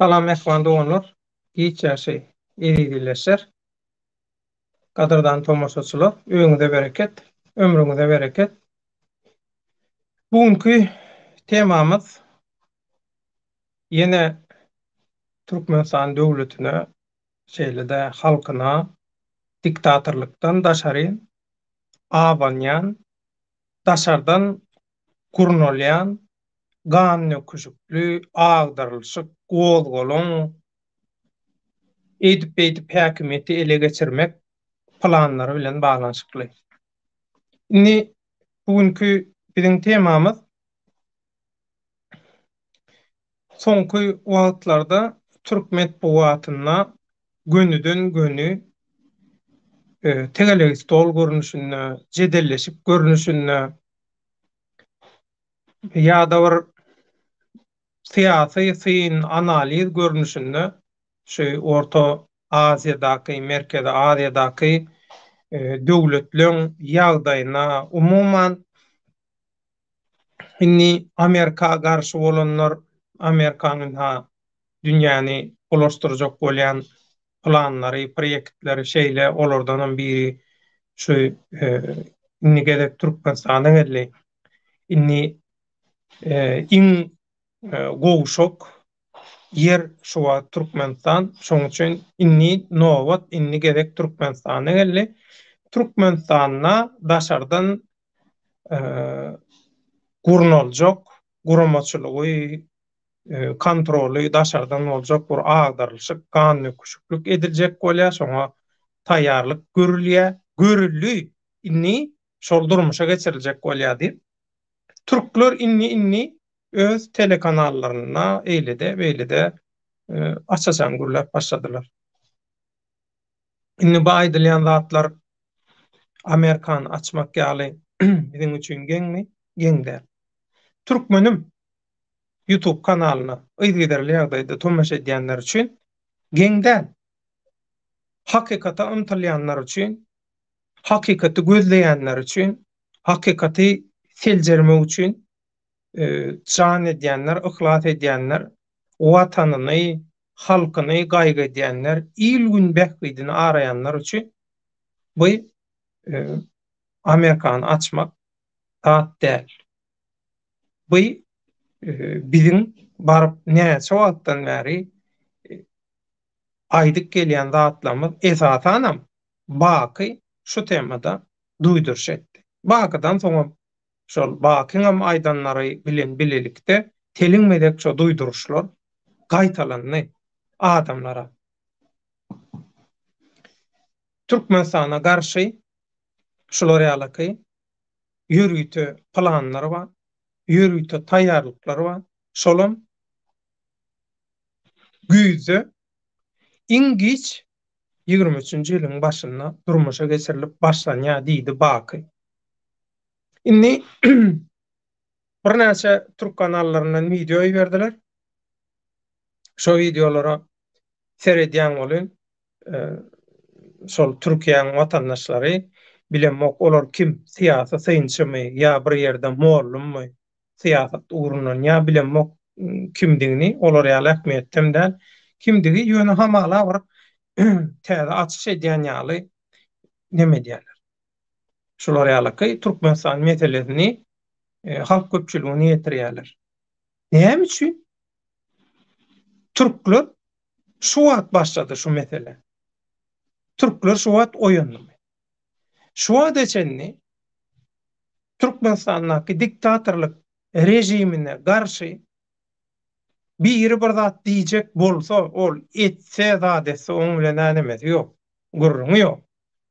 Salam ähwan doganlar. Giýçäşi ýedi-dileşler. Gadyrdan tomoşaçylar, öňüňize bereket, ömrüňize bereket. Bugunky temamyz ýene Türkmenistan döwletine, şeýle-de halkyna diktatorlykdan daşary abanýan, daşardan gurnalýan, gan nöküjükli, agdyrylşyk, gozgolaň edip häkimeti ele geçirmek planlary bilen baglanyşykly. Indi bugünkü biziň temamyz soňky wagtlarda Türk medeniýetina gönüden gönü tegeleg stol görnüşinde, jedelleşip görnüşinde ýa-da bir syýasy syn analiz görnüşinde şu Orta Aziýadaky, Merkezi Aziýadaky döwletleriň ýagdaýyna umumyň indi Amerika garşy bolanlar, Amerikanyň dünýäni ulaşdyrjak bolýan planlary, proýektleri şeýle olardan biri şu inni gedek Türkmenistana geldi. Inni iň gowşak yer şuwa Türkmenistan, şoň üçin inni nowat inni gedek Türkmenistana geldi. Türkmenistana daşardan gurnaljak, guramaçylygy, kontroly daşardan boljak bir agdyrlyşyk, gan nöküşlük ediljek bolýar, şoňa taýýarlyk görülýär, inni şol durmuşa geçiriljek bolýar. Türkler inni öz telekanallaryna beýlede açaçan gürläp başladylar. Inni bu aýdylýan zatlar Amerikan açmak ýaly biziň üçin geňmi? Geňdär. Türkmenim YouTube kanalyna ýygyderli ýagdaýda tomoşa edýänler üçin geňdär. Hakykata ymtylýanlar üçin, hakykaty gözleýänler üçin, hakykaty seljermek üçin can edýänler, ihlas edýänler, watanyny, halkyny gaýgy edýänler, il gün bähbidini arayanlar üçin bu Amerikany açmak zat däl. Bu biziň baryp näçe wagtdan bäri aýdyk gelýän zatlarymyz esasanam baky şu temada duýduruş etdi. Bakydan soňra şol bakyňam aýdanlary bilen bilelikde telinmedek şo duýduruşlar gaýtalandy adamlara. Türkmenistana garşy şolary ýalyky ýürüýte planlary bar, ýürüýte taýýarlyklary bar. Şolam güýze İngiç 23-nji ýylyň başynda durmuşa geçirilip başlanýar diýdi Baky. Indi bir näçe Türk kanallaryndan video berdiler. Şo videolara seredýän bolan şol Türkiýanyň watandaşlary bilenmek olar kim siýasat synçymy ýa bir ýerde mollummy siýasat ugrundan ýa bilenmek kimdigini olar ýaly ähmiýetden kimdigi ýöne hamala bir täze açyş edýän ýaly neme diýerler. Şolar ýaly Türkmenistan meselesini halk köpçüligine ýetirýärler. Näme üçin? Türkler şu wagt başlady şu mesele. Türkler şu wagt oýandy. Şu wagt eçenni Türkmenistandaky diktatorlyk rejimine garşy bir zat diýjek bolsa, ol etse zadesi oň bilen näme ýok. Gurrun ýok.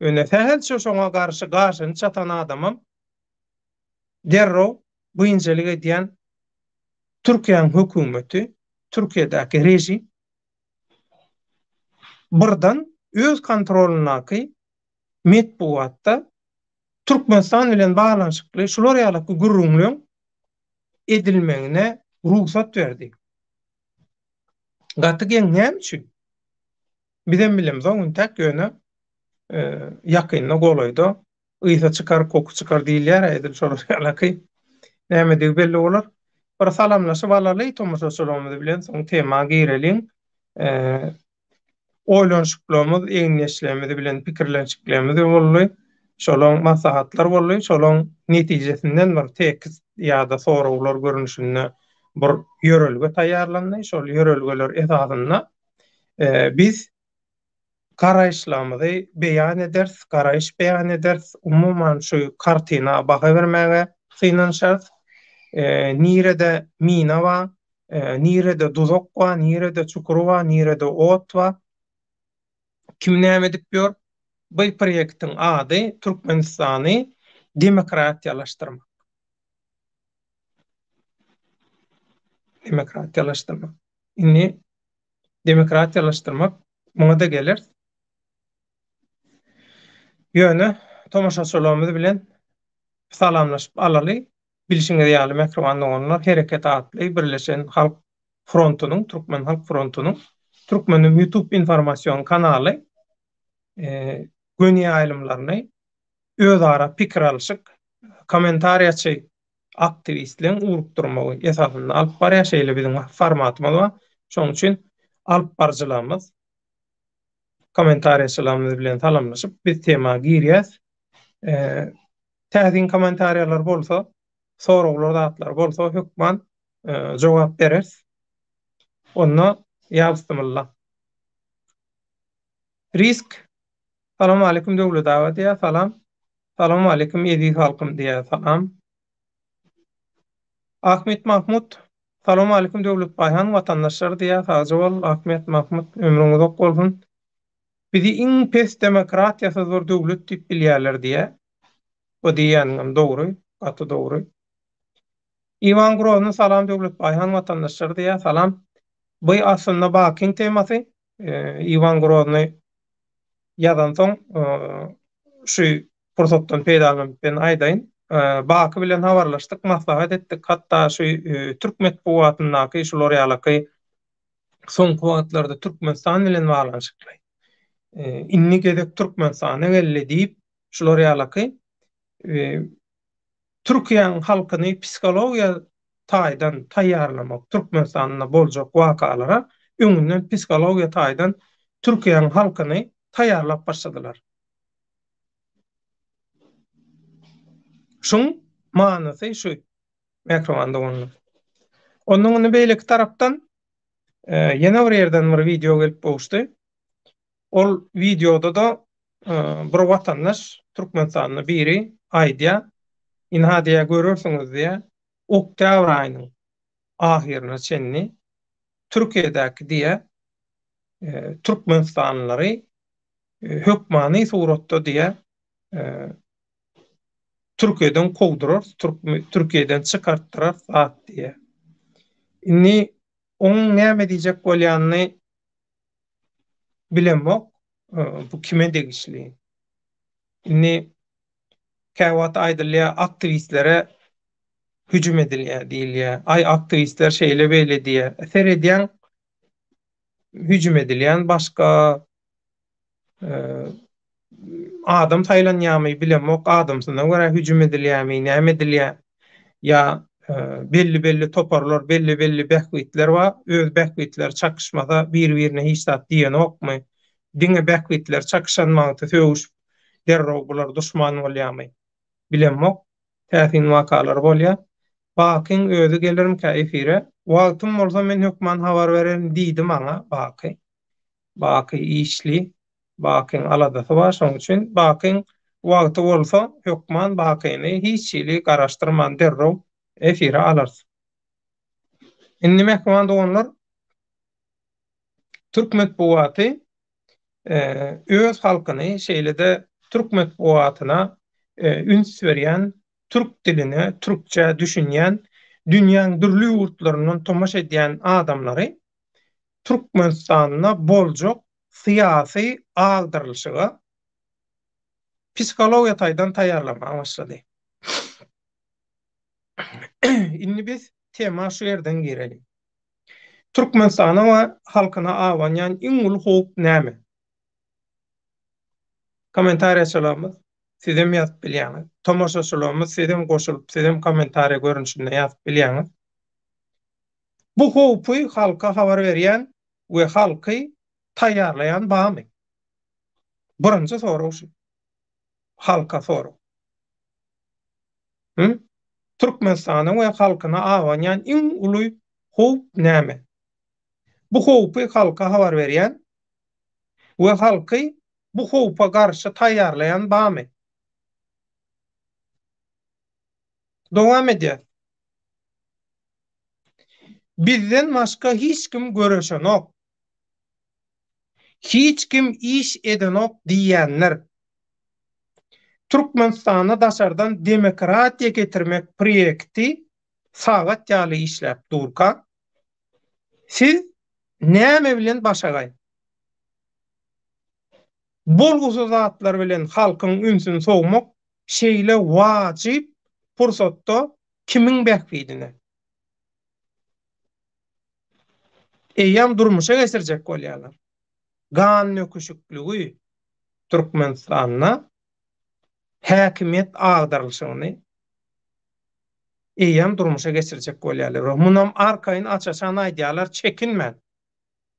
Öne täze şoňa garşy gaşyny çatan adamam derro bu injelik edýän Türkiýanyň hökümeti, Türkiýedäki rejim birden öz kontrolunaky medeniýetde Türkmenistan bilen baglanyşykly şolar ýaly gurrunlyň edilmegine ruhsat berdi. Gaty geň näme üçin? Bilen bilemiz oň tek ýöne ýakynda golaýda ýysa çykar, koku çykar diýilýär edil şolar ýaly näme diýip belli bolar. Bir salamlaşyp alaly tomoşaçylarymyz bilen soň tema gireliň. Eee oýlanşyklygymyz, eňleşiklerimizi bilen pikirlenşiklerimiz bolly. Şolaň maslahatlar bolly. Şolaň netijesinden bir tekis ýa-da soraglar görünüşinde bir ýörelge taýýarlandy. Şol ýörelgeler esasynda biz garaýşlarymyzy beýan ederiz, garaýş beýan ederiz. Umumyň şu kartyna baha bermäge synanşarys. Nirede mina bar, nirede duzak bar, nirede çukur bar, nirede ot bar. Kim näme edip ýör? Bu proýektiň ady Türkmenistany demokratiýalaşdyrmak. Demokratiýalaşdyrmak. Indi demokratiýalaşdyrmak muňa da gelir. Ýöne tomaşaçylarymyz bilen salamlaşyp alaly. Bilişiňiz ýaly Mehriban oňlar hereket atly birleşen halk frontunyň, Türkmen halk frontunyň Türkmenin YouTube informasiýon kanaly göni aýlymlaryny özara pikir alşyk, kommentariýaçy aktivistleň urupdurmagy esasynda alyp barýar şeýle biziň formatymyz bar. Şoň üçin alyp barjylarymyz kommentariýaçylarymyz bilen salamlaşyp biz tema girýäs. Täzin kommentariýalar bolsa, soraglar zatlar bolsa hökmen jogap bereriz. Onu ýazypdymylla. Risk. Salam aleikum döwlet dawa diýä salam. Salam aleikum ýedi halkym diýä salam. Ahmet Mahmud. Salam aleikum döwlet baýhan watandaşlar diýä sag ol. Ahmet Mahmud ömrüňiz ok bolsun. Bizi iň pes demokratiýasy zor döwlet diýip bilýärler diýä. O diýenim dogry, gaty dogry. Ivan Grozny salam döwlet baýhan watandaşlar diýä salam. Bu aslında bakin temasy. Ivan Grozny ýazan soň şu fursatdan peýda ben aýdaýyn. Baky bilen habarlaşdyk, maslahat etdik. Hatda şu Türk medeniýetindäki şular ýalyky soňky wagtlarda Türkmenistan bilen baglanşykly. Inni gedek Türkmenistana geldi diýip şular ýalyky Türkiýanyň halkyny psikologiýa taýdan taýýarlamak, Türkmenistanda boljak wakalara öňünden psikologiýa taýdan Türkiýanyň halkyny taýýarlap başladylar. Şoň manysy şu Mekromanda onu. Onuň beýleki tarapdan ýene bir ýerden bir video gelip bolşdy. Ol videoda da bir watandaş Türkmenistanyň biri aýdýa inhadiýa görürsiňiz diýe oktyabr aýynyň ahyryna çenni Türkiýedäki diýe Türkmenistanlary hökmany suratda diýe Türkiýeden kowdurar, Türkiýeden çykartdyrar zat diýe. Inni onuň näme diýjek bolýanyny bilenmek bu kime degişli. Inni käwat aýdylýa aktivistlere hüjüm edilýär diýilýär. Ay aktivistler şeýle beýle diýe. Eser edýän hüjüm edilýän başga adam taýlanýarmy bilenmek, adamsyna görä hüjüm edilýärmi, näme edilýär? Ya belli toparlar, belli behwitler bar. Öz behwitler çakışmada bir-birine hiç zat diýen okmy? Diňe behwitler çakışanmagy söwüşip derrog bular duşman bolýarmy? Bilenmek täsin wakalar bolýar. Bakyň özü gelirim käýfire. Wagtym bolsa men hökmen habar bererim diýdi maňa baky. Baky işli, bakyň aladasy bar, şoň üçin bakyň wagty bolsa hökmen bakyny hiç ýyly garaşdyrman derrog efire alar. Indi mehkemanda onlar Türk medeniýeti öz halkyny şeýlede Türk medeniýetyna üns berýän, türk diline, türkçe düşünýän, dünýäň dürli ýurtlaryndan tomaş edýän adamlary Türkmenistanyna boljak syýasy agdyrylşyga psikologiýa taýdan taýýarlamagy başlady. Indi biz tema şu ýerden girelim. Türkmenistana we halkyna awanýan iň uly howp näme? Kommentariýaçylarymyz sizem ýazyp bilýäňiz. Tomaşaçylarymyz sizem goşulyp, sizem kommentariýa görünüşinde ýazyp bilýäňiz. Bu howpy halka habar berýän we halky taýýarlaýan bamy? Birinji soraw şu. Halka soraw. Türkmenistanyň we halkyna awanýan iň uly howp näme? Bu howpy halka habar berýän we halky bu howpa garşy taýýarlaýan bamy? Dowam edýär. Bizden başga hiç kim göreşenok, hiç kim iş edenok diýenler Türkmenistana daşardan demokratiýa getirmek proýekti sagat ýaly işläp durka. Siz näme bilen başagay? Bolgusa zatlar bilen halkyň ünsüni sowmak şeýle wajyp pursatda kimiň bähbidine? Eýýam durmuşa geçirjek bolýarlar. Gan nöküşüklügi Türkmenistanyna häkimiýet agdarylşyny eýýam durmuşa geçirjek bolýarlar. Munam arkaýyn açaşan aýdýarlar, çekinmän.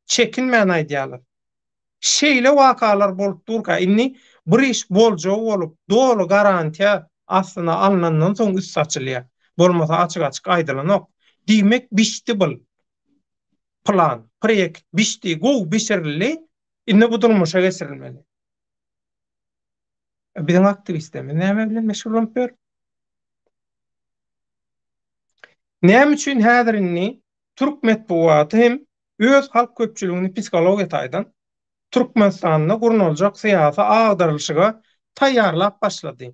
Çekinmän aýdýarlar. Şeýle wakalar bolup durka, inni bir iş boljaw bolup, dolu garantiýa aslynda alnandan soň üst açylýar. Bolmasa açyk-açyk aýdylanok. Diýmek biçdi bul. Plan, proýekt biçdi, gowy biçirildi. Inni bu durmuşa geçirilmeli. Biziň aktivistlerimiz näme bilen meşgul bolup ber? Näme üçin häzir inni Türk medeniýeti hem öz halk köpçüligini psikologiýa taýdan Türkmenistanyna gurnuljak syýasy agdarylşyga taýýarlap başlady.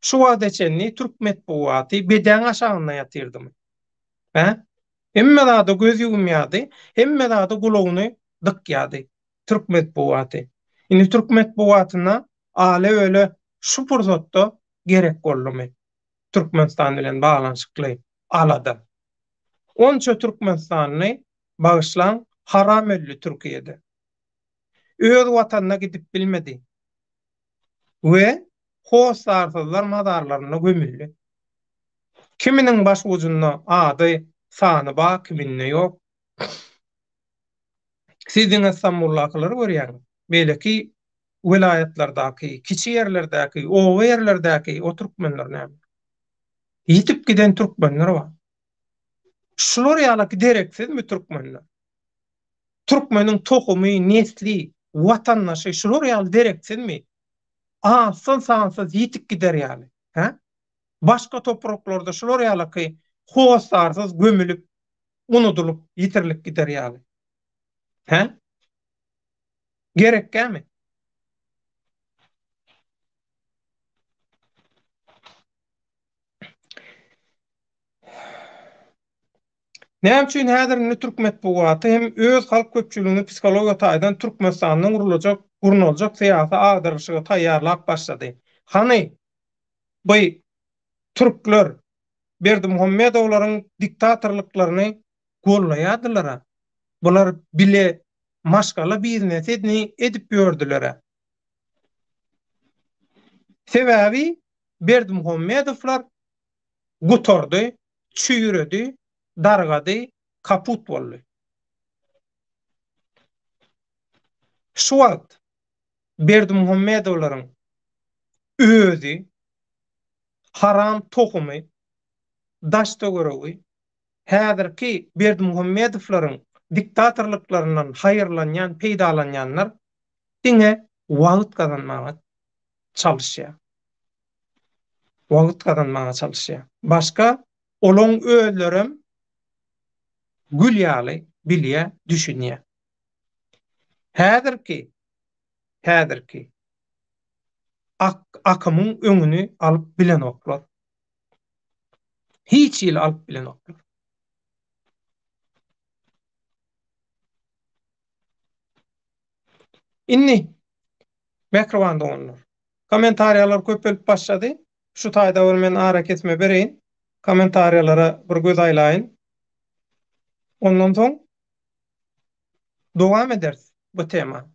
Şu wagtçenni Türk medeniýeti beden aşagyna ýatyrdymy? Hemme da göz ýumýady, hemme da gulagyny dykýady Türk medeniýeti. Indi Türk medeniýetyna ale öyle şu pursatda gerek boldumy? Türkmenistan bilen baglanyşykly alada. Onça Türkmenistanyny bagyşlan haram öllü Türkiýede. Öz watanyna gidip bilmedi. We hosarsyzlar mazarlaryna gömüldi. Kiminiň baş ucunda ady, sany ba, kiminde ýok. Siziň Istanbullakylary görýäňiz. Belki vilayetlerdaky, kiçi ýerlerdäki, owa ýerlerdäki o türkmenler näme? Yitip giden türkmenler bar. Şular ýaly direksizmi türkmenler? Türkmeniň tokumy, nesli, watandaşy şular ýaly direksizmi? Asıl sansız yitip gider ýaly. Başga topraklarda şular ýaly hosarsız gömülüp, unutulup, yitirilip gider ýaly. Gerekkämi? Näme üçin häzir Türk medeniýeti hem öz halk köpçüligini psikologiýa taýdan Türkmenistanyň gurnuljak syýasy agdarylşyga taýýarlap başlady. Hany bu türkler Berdimuhammedowlaryň diktatorlyklaryny gollaýadylar. Bular bile maşgala biznes edip ýördüler. Sebäbi Berdimuhammedowlar gutordy, çüýredi, dargady, kaput boldy. Şu wagt Berdimuhammedowlaryň özü haram tokumy, daşda göregi, häzirki Berdimuhammedowlaryň diktatorlyklaryndan haýyrlanýan, peýdalanýanlar diňe wagt kazanmaga çalışýar. Wagt kazanmaga çalışýar. Başga olaň özlerem gülýaly bilýä, düşünýär. Häzirki akymyň öňüni alyp bilen oklar. Hiç ýyl alyp bilen oklar. Inni Mekrowanda onlar. Komentariýalar köpelip başlady. Şu taýda men ara kesme bereýin. Komentariýalara bir göz aýlaýyn. Ondan soň dowam ederiz bu tema.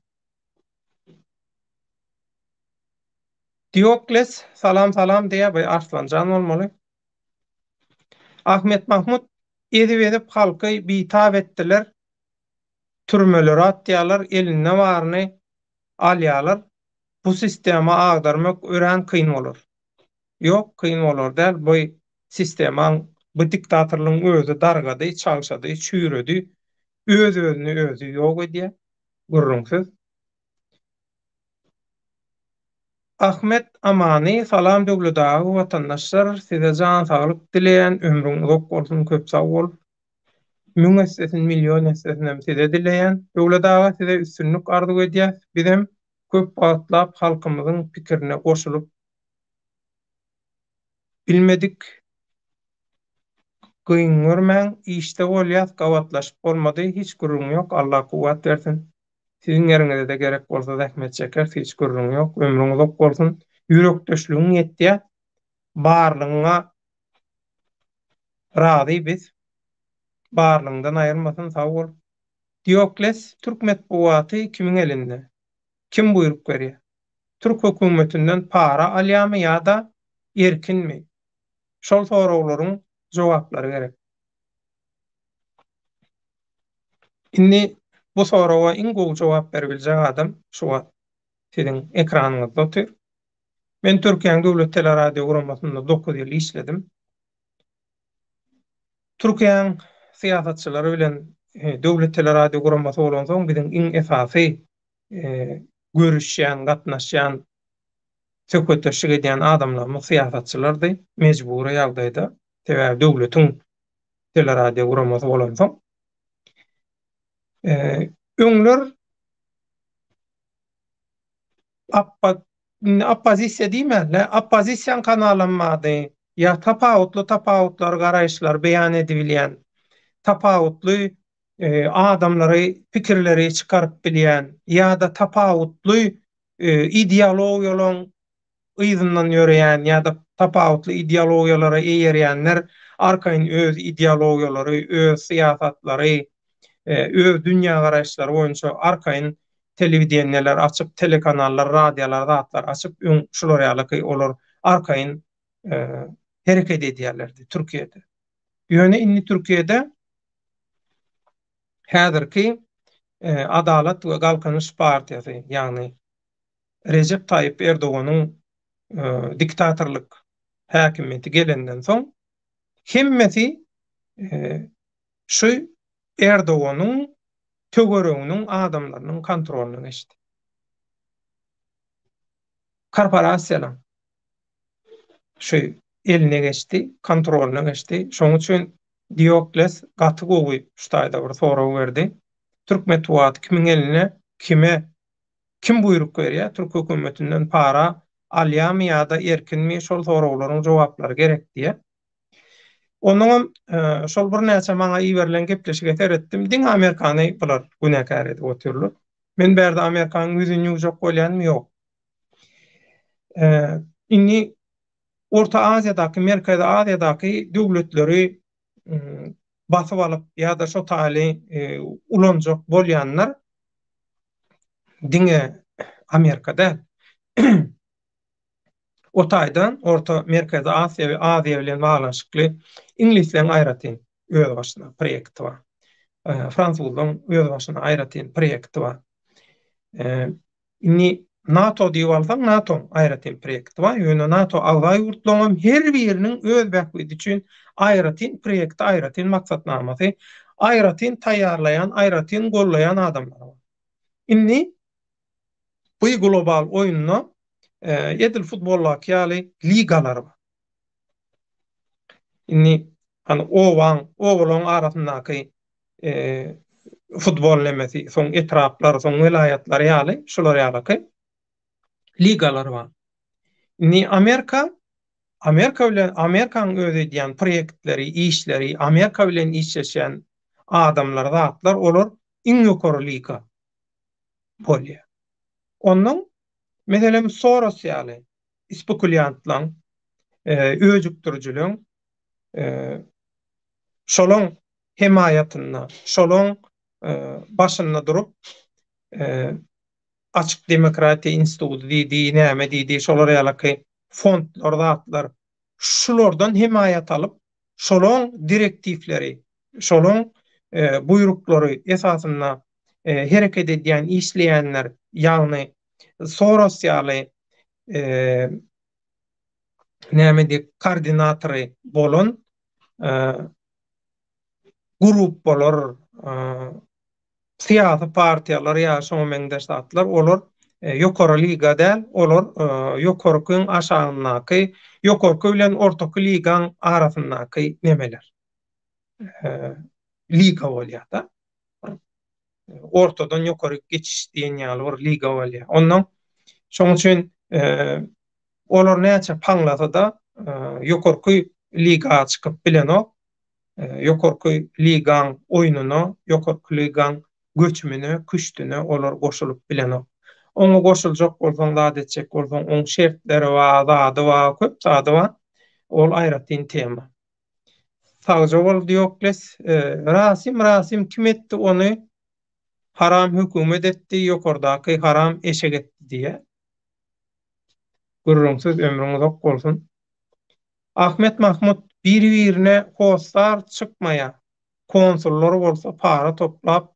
Diokles salam diýe bir Arslanjan bolmaly. Ahmet Mahmud edip halky bitap etdiler. türmeleri atýarlar, eline barny alýarlar. Bu sistema agdarmak ören kyn bolar. Ýok, kyn bolar däl. Bu sistemaň, bu diktatorlygyň özü dargady, çalşady, çüýredi. Öz-özüni özü ýok edýär. Gurrunsyz. Ahmet Amany, salam döwletagy watandaşlar, size jan saglyk dileýän, ömrüň uzak bolsun, köp sag bol. Müňessesin milyon essesinem size dileýän, döwletagy size üstünlük arzu edýär. Bizem köp batlap halkymyzyň pikirine goşulyp bilmedik gyn görmäň, işte bolýar, gawatlaşyp bolmady, hiç gurrun ýok, Allah kuwat bersin. Siziň ýeriňizde de gerek bolsa zähmet çeker, hiç gurrun ýok, ömrüň uzak bolsun, ýürekdeşligiň ýetdi, barlygyňa razy biz, barlygyňdan aýyrmasyn, sag bol. Diokles, Türk medeniýeti kimiň elinde? Kim buyruk berýär? Türk hökümetinden para alýarmy ýa-da erkinmi? Şol sorawlaryň jogaplary gerek. Indi bu sorawa iň gowy jogap berebiljek adam şu siziň ekranyňyzda otyr. Men Türkiýanyň döwlet teleradio guramasynda 9 ýyl işledim. Türkiýanyň syýasatçylary bilen döwlet teleradio guramasy bolan soň biziň iň esasy görüşýän, gatnaşýan, söhbetleşik edýän adamlarymyz syýasatçylardy. Mejburi ýagdaýda sebäbi döwletiň teleradio guramasy bolan soň öňler oppozisiýa diýmeli, oppozisiýan kanalanmady, ýa tapawutlar garaýşlar beýan edibilýän, tapawutly adamlary pikirleri çykaryp bilýän, ýa-da tapawutly ideologiýalaryň yzyndan ýöreýän, ýa-da tapawutly ideologiýalara eýerýänler arkaýyn öz ideologiýalary, öz syýasatlary, öz dünýä garaýşlary boýunça arkaýyn telewidenler açyp, telekanallar, radiolar, zatlar açyp, şular ýaly olar arkaýyn hereket edýärlerdi Türkiýede. Ýöne indi Türkiýede häzirki Adalet we Galkanyş partiýasy, ýagny Recep Tayyip Erdoganyň diktatorlyk häkimiyeti gelenden soň hemmesi şu Erdoganyň töwereginiň adamlarynyň kontrolyna geçdi. Korporasiýalar şu eline geçdi, kontrolyna geçdi. Şoň üçin Diokles gaty gowy ştaýda bir soraw berdi. Türk medeniýeti kimiň eline, kim buyruk berýär? Türk hökümetinden para alýarmy ýa-da erkinmi? Şol sorawlaryň jogaplary gerek diýe. Onuň şol bir näçe maňa iýerilen gepleşige teretdim. Diň Amerikany bular günäkär edip oturlar. Men berde Amerikanyň ýüzüni ýujak bolýanmy? Ýok. Indi Orta Aziýadaky, Merkezi Aziýadaky döwletleri basyp alyp ýa-da şo taly ulanjak bolýanlar diňe Amerikada o taýdan Orta Merkezi Asiýa we Aziýa bilen baglanşykly ingilisleň aýratyn öz başyna proýekti bar. Fransuzlaryň öz başyna aýratyn proýekti bar. Indi NATO diýip alsaň, NATO aýratyn proýekti bar. Ýöne NATO agzay ýurtlaryň her biriniň öz bähbidi üçin aýratyn proýekti, aýratyn maksatnamasy, aýratyn taýýarlayan, aýratyn gollayan adamlar bar. Indi bu global oýunna edil futbolla ýaly ligalar bar. Indi hani owaň arasyndaky futbol lemesi, soň etraplar, soň vilayatlar ýaly, şular ýaly ligalar bar. Indi Amerika bilen Amerikanyň öz edýän proýektleri, işleri, Amerika bilen işleşen adamlar, zatlar, olar iň ýokary liga bolýar. Onuň meselem Soros ýaly spekuliantlaryň, öjükdirjiliň şolaň himayatyna, şolaň başynda durup Açyk Demokratiýa Institutu diýdi, näme diýdi, şolar ýaly fondlar, zatlar, şulardan himayat alyp, şolaň direktiwleri, şolaň buýruklary esasynda hereket edýän işleýänler, ýagny Soros ýaly e, näme diýip koordinatory bolan e, grup bolar, e, siyasi partiýalar ýa şoňa meňdeş zatlar, olar ýokary liga däl, olar ýokarykyň aşagynaky, ýokarky bilen ortaky ligaň arasyndaky nemeler. E, liga bolýar da. Ortadan ýokary geçiş diýen ýaly bir liga bolýar. Ondan şoň üçin olar näçe paňlasa da ýokarky liga çykyp bilenok, ýokarky ligaň oýnuny, ýokarky ligaň göçmüni, küçtüni olar goşulyp bilenok. Oňa goşuljak bolsaň da edecek bolsaň oň şertleri we zady we köp zady bar. Ol aýratyn tema. Sagja bol Diokles, Rasim kim etdi onu? Haram hökümet etdi, ýokardaky haram eşek etdi diye. Gurrunsyz ömrüňiz ok bolsun. Ahmet Mahmut bir-birine hostar çykmaýa, konsullar bolsa para toplap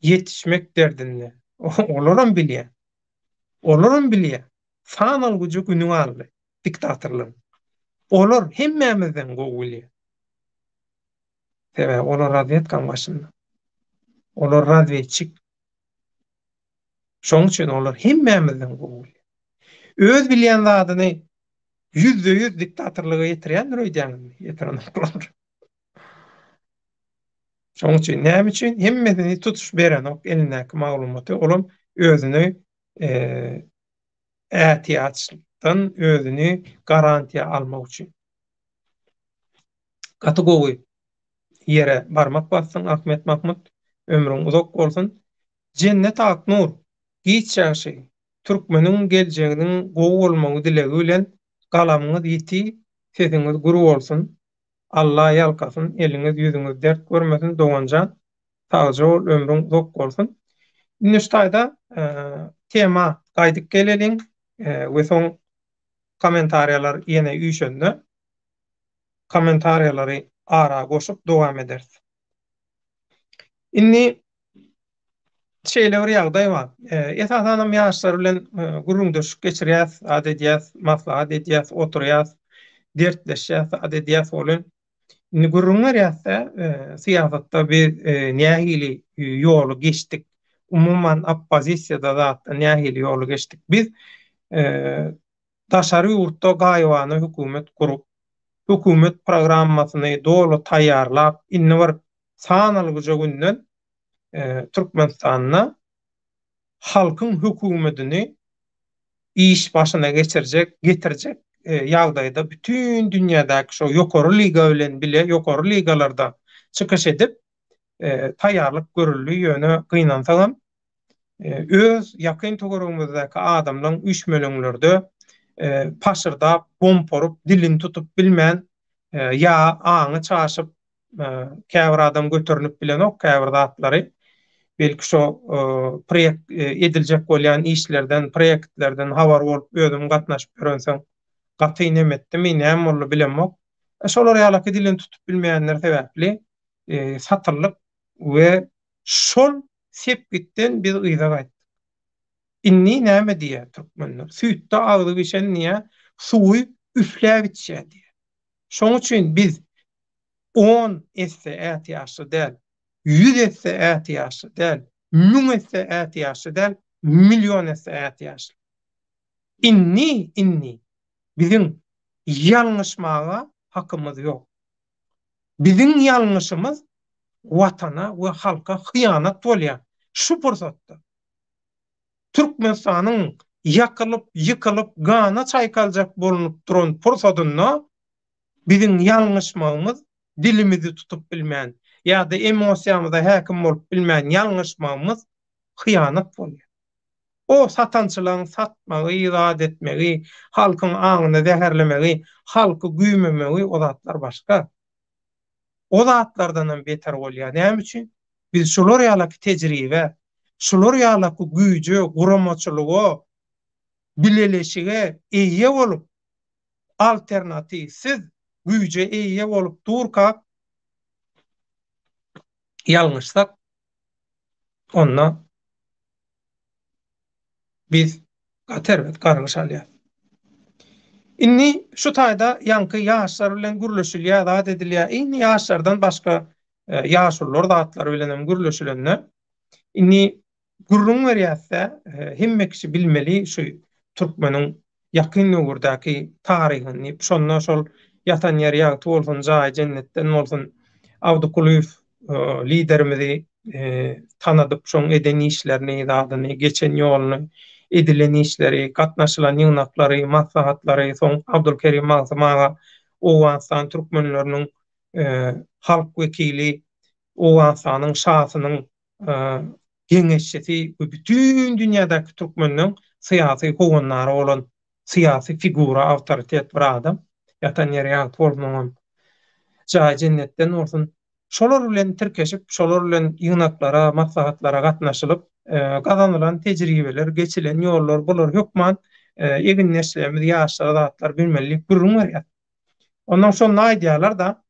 yetişmek derdinde. Olaram bilýär. Olaram bilýär. Sanal güjü günü aldy. Diktatorlar. Olar hemmämizden gowy bilýär. Sebäbi olar razvedka başynda. Olar razvedçik. Şoň üçin olar hemmämizden gowy bilýär. Öz bilýän zadyny %100 diktatorlyga ýetirýändir öýdäňmi? Ýetirenoklar. Şoň üçin näme üçin hemmesini tutuş beren ok elindäki maglumaty olam özüni ätiýatçylykdan özüni garantiýa almak üçin. Gaty gowy ýere barmak bassaň Ahmet Mahmut ömrüň uzak bolsun. Cennet Aknur giç ýaşy türkmeniň geljeginiň gowy bolmagy dilegi bilen galamyňyz ýiti, sesiňiz guru bolsun. Allah ýalkasyn, eliniz ýüzüňiz dert görmesin, doganjan sagja bol, ömrüň uzak bolsun. Nüştaýda tema gaýdyp geleliň we soň kommentariýalar ýene üýşende. Kommentariýalary ara goşup dowam ederiz. Inni şeýle bir ýagdaý bar. Esasanam ýaşlar bilen gurrundaşyk geçirýäs, adedýäs, maslahat edýäs, oturýas, dertleşýäs, adedýäs bolan. Inni gurrunlar ýa-da syýasatda bir nähili ýolu geçdik. Umumyň oppozisiýada da nähili ýolu geçdik. Biz daşary ýurtda gaýwany hökümet gurup, hökümet programmasyny dolu taýýarlap, inni bir sanalygyja günden Türkmenistanyna halkyň hökümetini iş başyna getirjek ýagdaýda bütün dünýädäki şo ýokary liga bilen bile ýokary ligalarda çykyş edip taýýarlyk görülýär ýöne gynansaňam öz ýakyn togurumyzdäki adamlaryň üçmelenlerde paşyrda bomb porup dilini tutup bilmän ýa aňy çaşyp käbir adam götürünip bilen ok käbir zatlary belki şo proýekt ediljek bolýan işlerden, proýektlerden habar bolup özüm gatnaşyp görenseň gaty nemetdim, näme boldy bilenmek. Şolar ýaly dilini tutup bilmeýänler sebäpli satyrlyk we şol sepgitden biz ýyza gaýtdyk. Inni näme diýär türkmenler? Süýtde agdy geçen niýe suwy üfläp içýär diýär. Şoň üçin biz 10 esse ätiýaşy däl, 100 esse ätiýaşy däl, 1000 esse ätiýaşy däl, milyon esse ätiýaşy. Inni bizim ýalňyşmaga hakymyz ýok. Bizim ýalňyşymyz watana we halka hyýanat bolýar. Şu pursatda Türkmenistanyň ýakylyp, ýykylyp, gana çaýkaljak bolunup duran pursatyna bizim ýalňyşmagymyz, dilimizi tutup bilmän ýa-da emosiýamyza häkim bolup bilmän ýalňyşmagymyz hyýanat bolýar. O satançylaryň satmagy, ýygat etmegi, halkyň aňyny zäherlemegi, halky güýmemegi o zatlar başga. O zatlardan beter bolýar. Näme üçin? Biz şolar ýaly tejribe, şolar ýaly güýje, guramaçylyga, bileleşige eýe bolup, alternativsiz güýje eýe bolup durkap ýalňyşsak Onna biz gaterbet gargyşalýar. Inni şu taýda ýanky ýaşlar bilen gürleşilýär, zat edilýär. Inni ýaşlardan başga ýaşullar zatlar bilenem gürleşilenler. Inni gurrun berýärse, hemme kişi bilmeli şu türkmeniň ýakyn nöwürdäki taryhyny, şondan şol ýatan ýeri ýa-da bolsun, jaý jennetden bolsun, Awdukulýew liderimizi tanadyp şoň eden işlerini, zadyny, geçen ýoluny, edilen işleri, gatnaşylan ýygnaklary, maslahatlary, soň Abdulkerim Magzymaga Owastan türkmenleriniň halk wekili, Owasanyň şahsynyň geňeşçisi, bütün dünýädäki türkmeniň syýasy howanlary bolan syýasy figura, awtoritet bir adam. Ýatan ýeri ýa-da bolmagan jaý jennetden bolsun. Şolar bilen tirkeşip, şolar bilen ýygnaklara, maslahatlara gatnaşylyp, gazanylan tejribeler, geçilen ýollar, bular hökman egin neslerimiz, ýaşlar, zatlar bilmeli gurrun berýär. Ondan soň aýdýarlar da,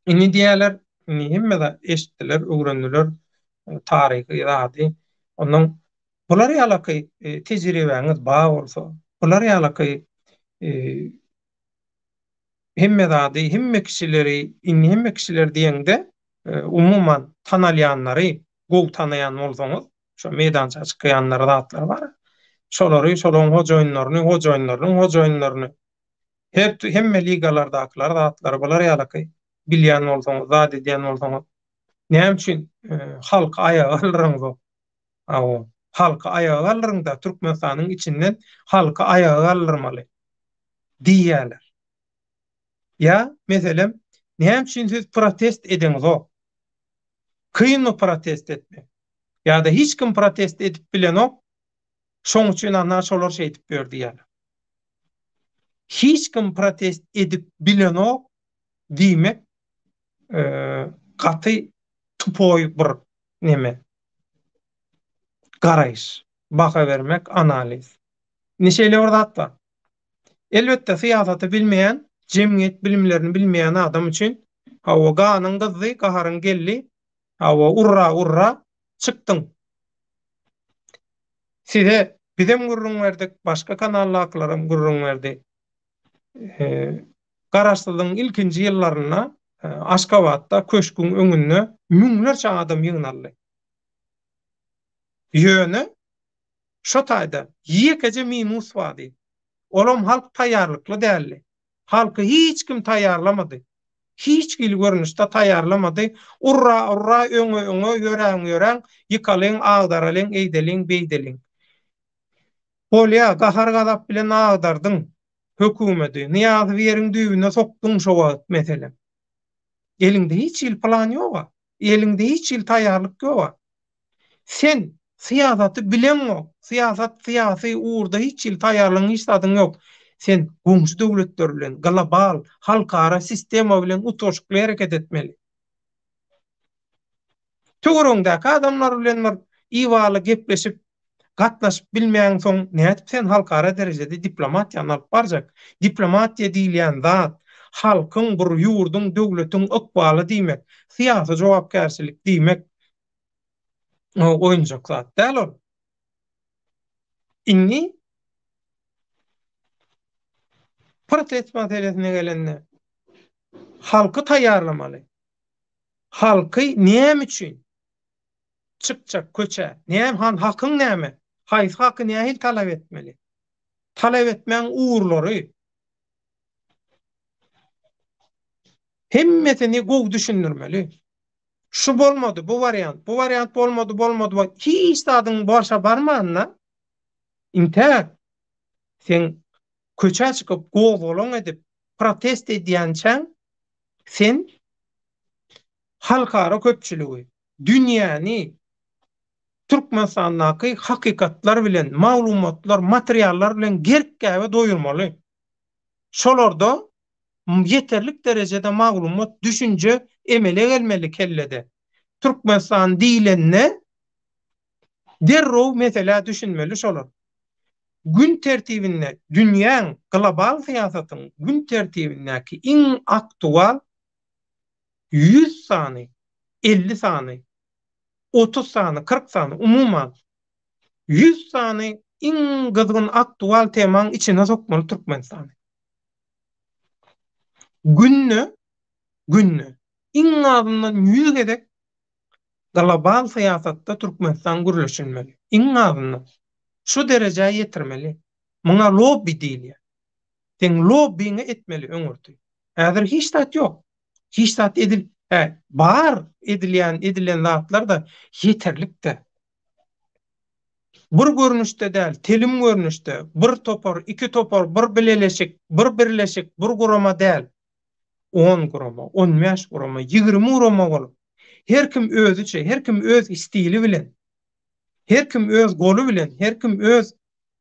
inni diýerler, inni hemme de eşitdiler, öwrendiler, taryhy, zady. Ondan bular ýalaky tejribeňiz bar bolsa, bular ýalaky hemme zady, hemme kişileri, inni hemme kişiler diýende umumyň tanalýanlary, gowy tanaýan bolsaňyz, şo meýdança çykýanlar zatlar bar. Şolary, şolaryň hojoýunlaryny, hemme ligalardakylar zatlar bular ýalaky bilýän bolsaňyz, zat edýän bolsaňyz, näme üçin halky ayaga aldyryňyz? Halky ayaga aldyryň da Türkmenistanyň içinden halky ayaga aldyrmaly diýýärler. Ya meselem, näme üçin siz protest ediňiz o? Kıyınmy protest etmek? Ya da hiç kim protest edip bilen o? Şoň üçin ana şolar şey edip berdi ýaly. Hiç kim protest edip bilen o diýmek gaty tupoy bir neme? Garaýş, baka vermek, analiz. Neşeli ordatda. Elbette syýasaty bilmeýän, jemgyýet bilimlerini bilmeýän adam üçin hawa ganyň gyzy, gaharyň gelli, hawa urra çykdyň. Size bizem gurrun berdik, başga kanallarym gurrun berdi. Garaşsylygyň ilkinji ýyllaryna Aşgabatda köşküň öňünde müňlerçe adam ýygnaldy. Ýöne şo taýda ýekece minus bady. Olam halk taýýarlykly däldi. Halky hiç kim taýýarlamady. Hiç gil görnüşde taýýarlamady. Urra öňe ýöräň, ýykalyň, agdaralyň, eýdeliň, beýdeliň. Bolýa gahar gazap bilen agdardyň hökümeti, niýazy beriň düýbüne sokduň şo wagt meselem. Elinde hiç il plan ýok. Elinde hiç il taýýarlyk ýok. Sen syýasaty bilenmi? Syýasy uğurda hiç il taýýarlygyň işladyň ýok. Sen goňşy döwletler bilen, global, halkara sistema bilen utoşukly hereket etmeli. Töwerüňdäki adamlar bilen iwaly gepleşip, gatnaşyp bilmeýän soň nädip sen halkara derejede diplomatiýany alyp barjak? Diplomatiýa diýilýän zat, halkyň bir ýurdun, döwletiň ykbaly diýmek, syýasy jogapkärçilik diýmek, oýunjak zat däl ol. Inni protest meselesine gelende halky taýýarlamaly. Halky näme üçin çykjak köçe? Näme hakyň näme? Haýsy haky nähil talap etmeli? Talap etmeň uğurlary hemmesini gowy düşündirmeli. Şu bolmady, bu variant bolmady. Hiç tadyň başa barmanna inte sen köçe çykyp gowy edip protest edýänçäň sen halkara köpçüligi, dünýäni Türkmenistandaky hakykatlar bilen, maglumatlar, materiallar bilen gerkkäbe doýurmaly. Şolarda yeterlik derejede maglumat, düşünje emele gelmeli kellede. Türkmenistan diýilenne derrow mesela düşünmeli şolar. Gün tertibinde dünýäň global syýasatyň gün tertibindäki iň aktual 100 sany, 50 sany 30 sany, 40 sany, umumyň 100 sany iň gyzgyn aktual temaň içine sokmaly Türkmenistany. Günne iň azyndan 100 gedek global syýasatda Türkmenistan gürleşilmeli. Iň azyndan şu derejäge ýetirmeli. Muňa lobby diýilýär. Sen lobbyňi etmeli öňürtü. Häzir hiç zat ýok. Hiç zat bar edilen zatlar da yeterlikde. Bir görnüşde däl, telim görnüşde, bir topar, iki topar, bir bileleşik, bir birleşik, bir gurama däl. 10 gurama, 15 gurama, 20 gurama bolup. Her kim özüçe, her kim öz istili bilen, her kim öz golu bilen, her kim öz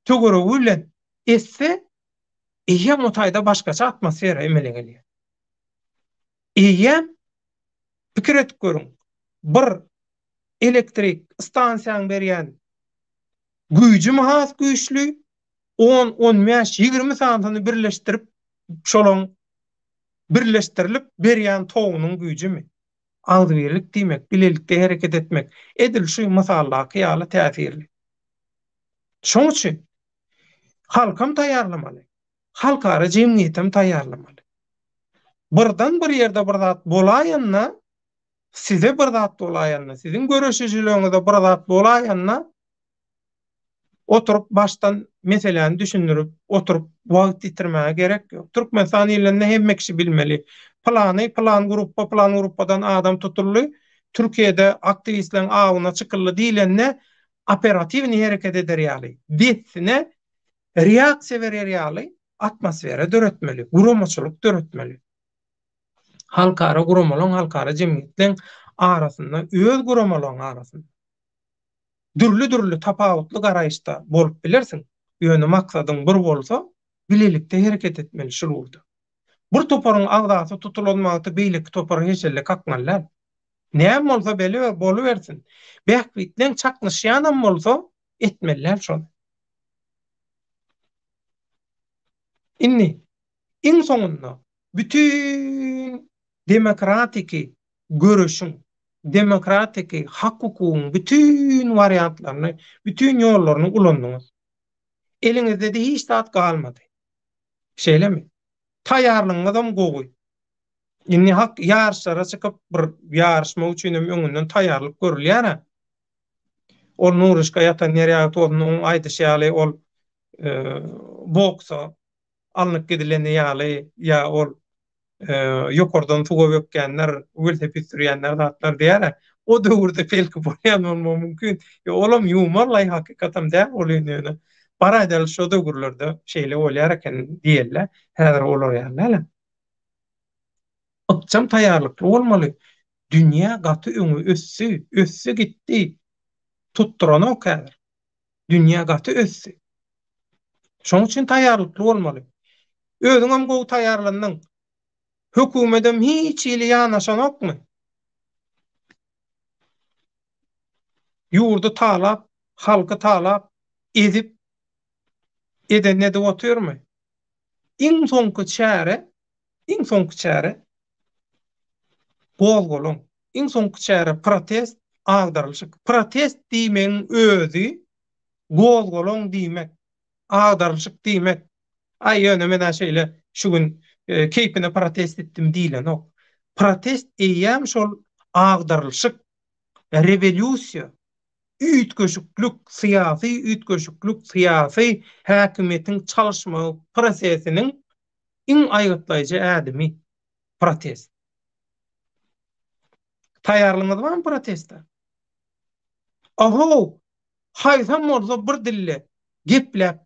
tögörügi bilen etse eýem otayda başgaça atmosfera emele gelýär. Eýem pikir etip görüň. Bir elektrik stansiýaň berýän güýji has güýçlü 10, 15, 20 santany birleşdirip şolaň birleşdirilip berýän togunyň güýjimi? Agdybirlik diýmek, bilelikde hereket etmek, edil şu masallar kyýala täsirli. Şoň üçin halkam taýýarlamaly. Halkara jemgyýetem taýýarlamaly. Birden bir ýerde bir zat bolaýanna, size bir zat bolaýanna, siziň göreşijiligiňizde bir zat bolaýanna oturup baştan meseleni düşünürüp, oturup wagt ýitirmäge gerek ýok. Türkmenistan ýylynda hemme kişi bilmeli. Plan gruppadan adam tutully. Türkiýede aktivistleň agyna çykyldy diýilende operativni hereket ederýärli. Detsine reaksiýa berýärli, atmosfera döretmeli, guramaçylyk döretmeli. Halkara guramalaryň, halkara jemgyýetleň arasynda, öz guramalaryň arasynda dürlü tapawutly garaýyşda bolup bilersiň. Ýöne maksadyň bir bolsa, bilelikde hereket etmeli şururda. Bir toparyň agdasy tutulanmagy beýlik topary heçelle kakmanlar. Näme bolsa beli boluversin. Bähbitleň çaknyşýanam bolsa etmeliler şonu. Inni iň soňunda bütün demokratiki görüşüň, demokratiki hak hukugyň bütün variantlaryny, bütün ýollaryny ulandyňyz. Eliňizde de hiç zat galmady. Şeýlemi? Taýýarlygyňyzam gowy. Inni hak ýarşlara çykyp bir ýarşma üçin öňünden taýýarlyk görülýär. Ol Nuruşka ýatan nereye tonuň aýdyşýaly ol boksa alnyk gidileni ýaly ýa ol ýokardan tuga bökkenler, weltepit sürýänler zatlar diýär. O döwürde pelki bolýan bolmagy mümkin. Olam ýumarly hakykatan da bolýany. Paradal şu döwürlerde şeýle bolýar eken diýerler. Häzir olar ýaly. Akçam taýýarlykly bolmaly. Dünýä gaty öňü össü gitdi. Tutturan ok häzir. Dünýä gaty össü. Şoň üçin taýýarlykly bolmaly. Özüňem gowy taýýarlandyň. Hökümetem hiç ýyly ýanaşanokmy? Ýurdu talap, halky talap edip edene de oturmy? Iň soňky çäre bolgolun. Iň soňky çäre protest agdarylyşyk. Protest diýmeň özü bolgolun diýmek, agdarylyşyk diýmek. Ay ýöne mena şeýle şu gün keypine protest etdim diýlen ok. Protest eýýäm şol agdarylyşyk, revolýusiýa, üýtgeşiklik, syýasy üýtgeşiklik, syýasy häkimetiň çalışma prosesiniň iň aýgatlaýjy ädimi protest. Taýýarlygyňyz barmy protestde? Oho, haýsam bolsa bir dille gepläp,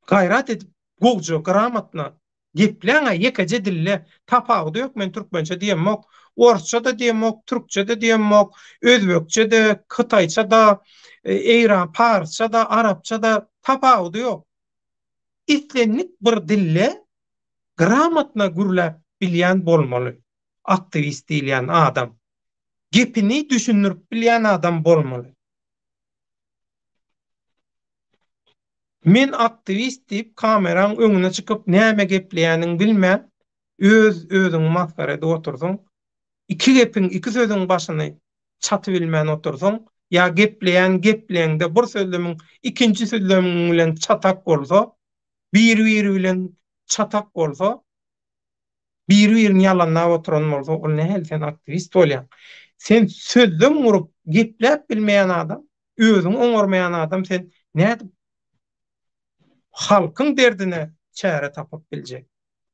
gaýrat edip, gowjy, gramatna gepläňe ýekece dille tapawdy ýok. Men türkmençe diýemok, orsça da diýemok, türkçe de diýemok, özbekçe de, kytaýça da, eýran, parsça da, arapça da tapawdy ýok. İtlenlik bir dille gramatna gürläp bilýän bolmaly. Aktivist diýilýän adam. Gepini düşünürip bilýän adam bolmaly. Men aktivist diýip kameraň öňüne çykyp näme gepleýäniň bilmän, özüň maskarada oturdyň. Iki gepin, iki sözüň başyny çaty bilmän otursaň, ýa gepleýän-gepleýäňde bir sözlemiň ikinji sözlemiň bilen çatak bolsa, bir bilen çatak bolsa, bir-birini ýalanlap oturan bolsa, ol nähili sen aktivist bolýan. Sen sözlem gurup gepläp bilmeýän adam, özüň oňarmaýan adam sen näde halkyň derdine çäre tapyp biljek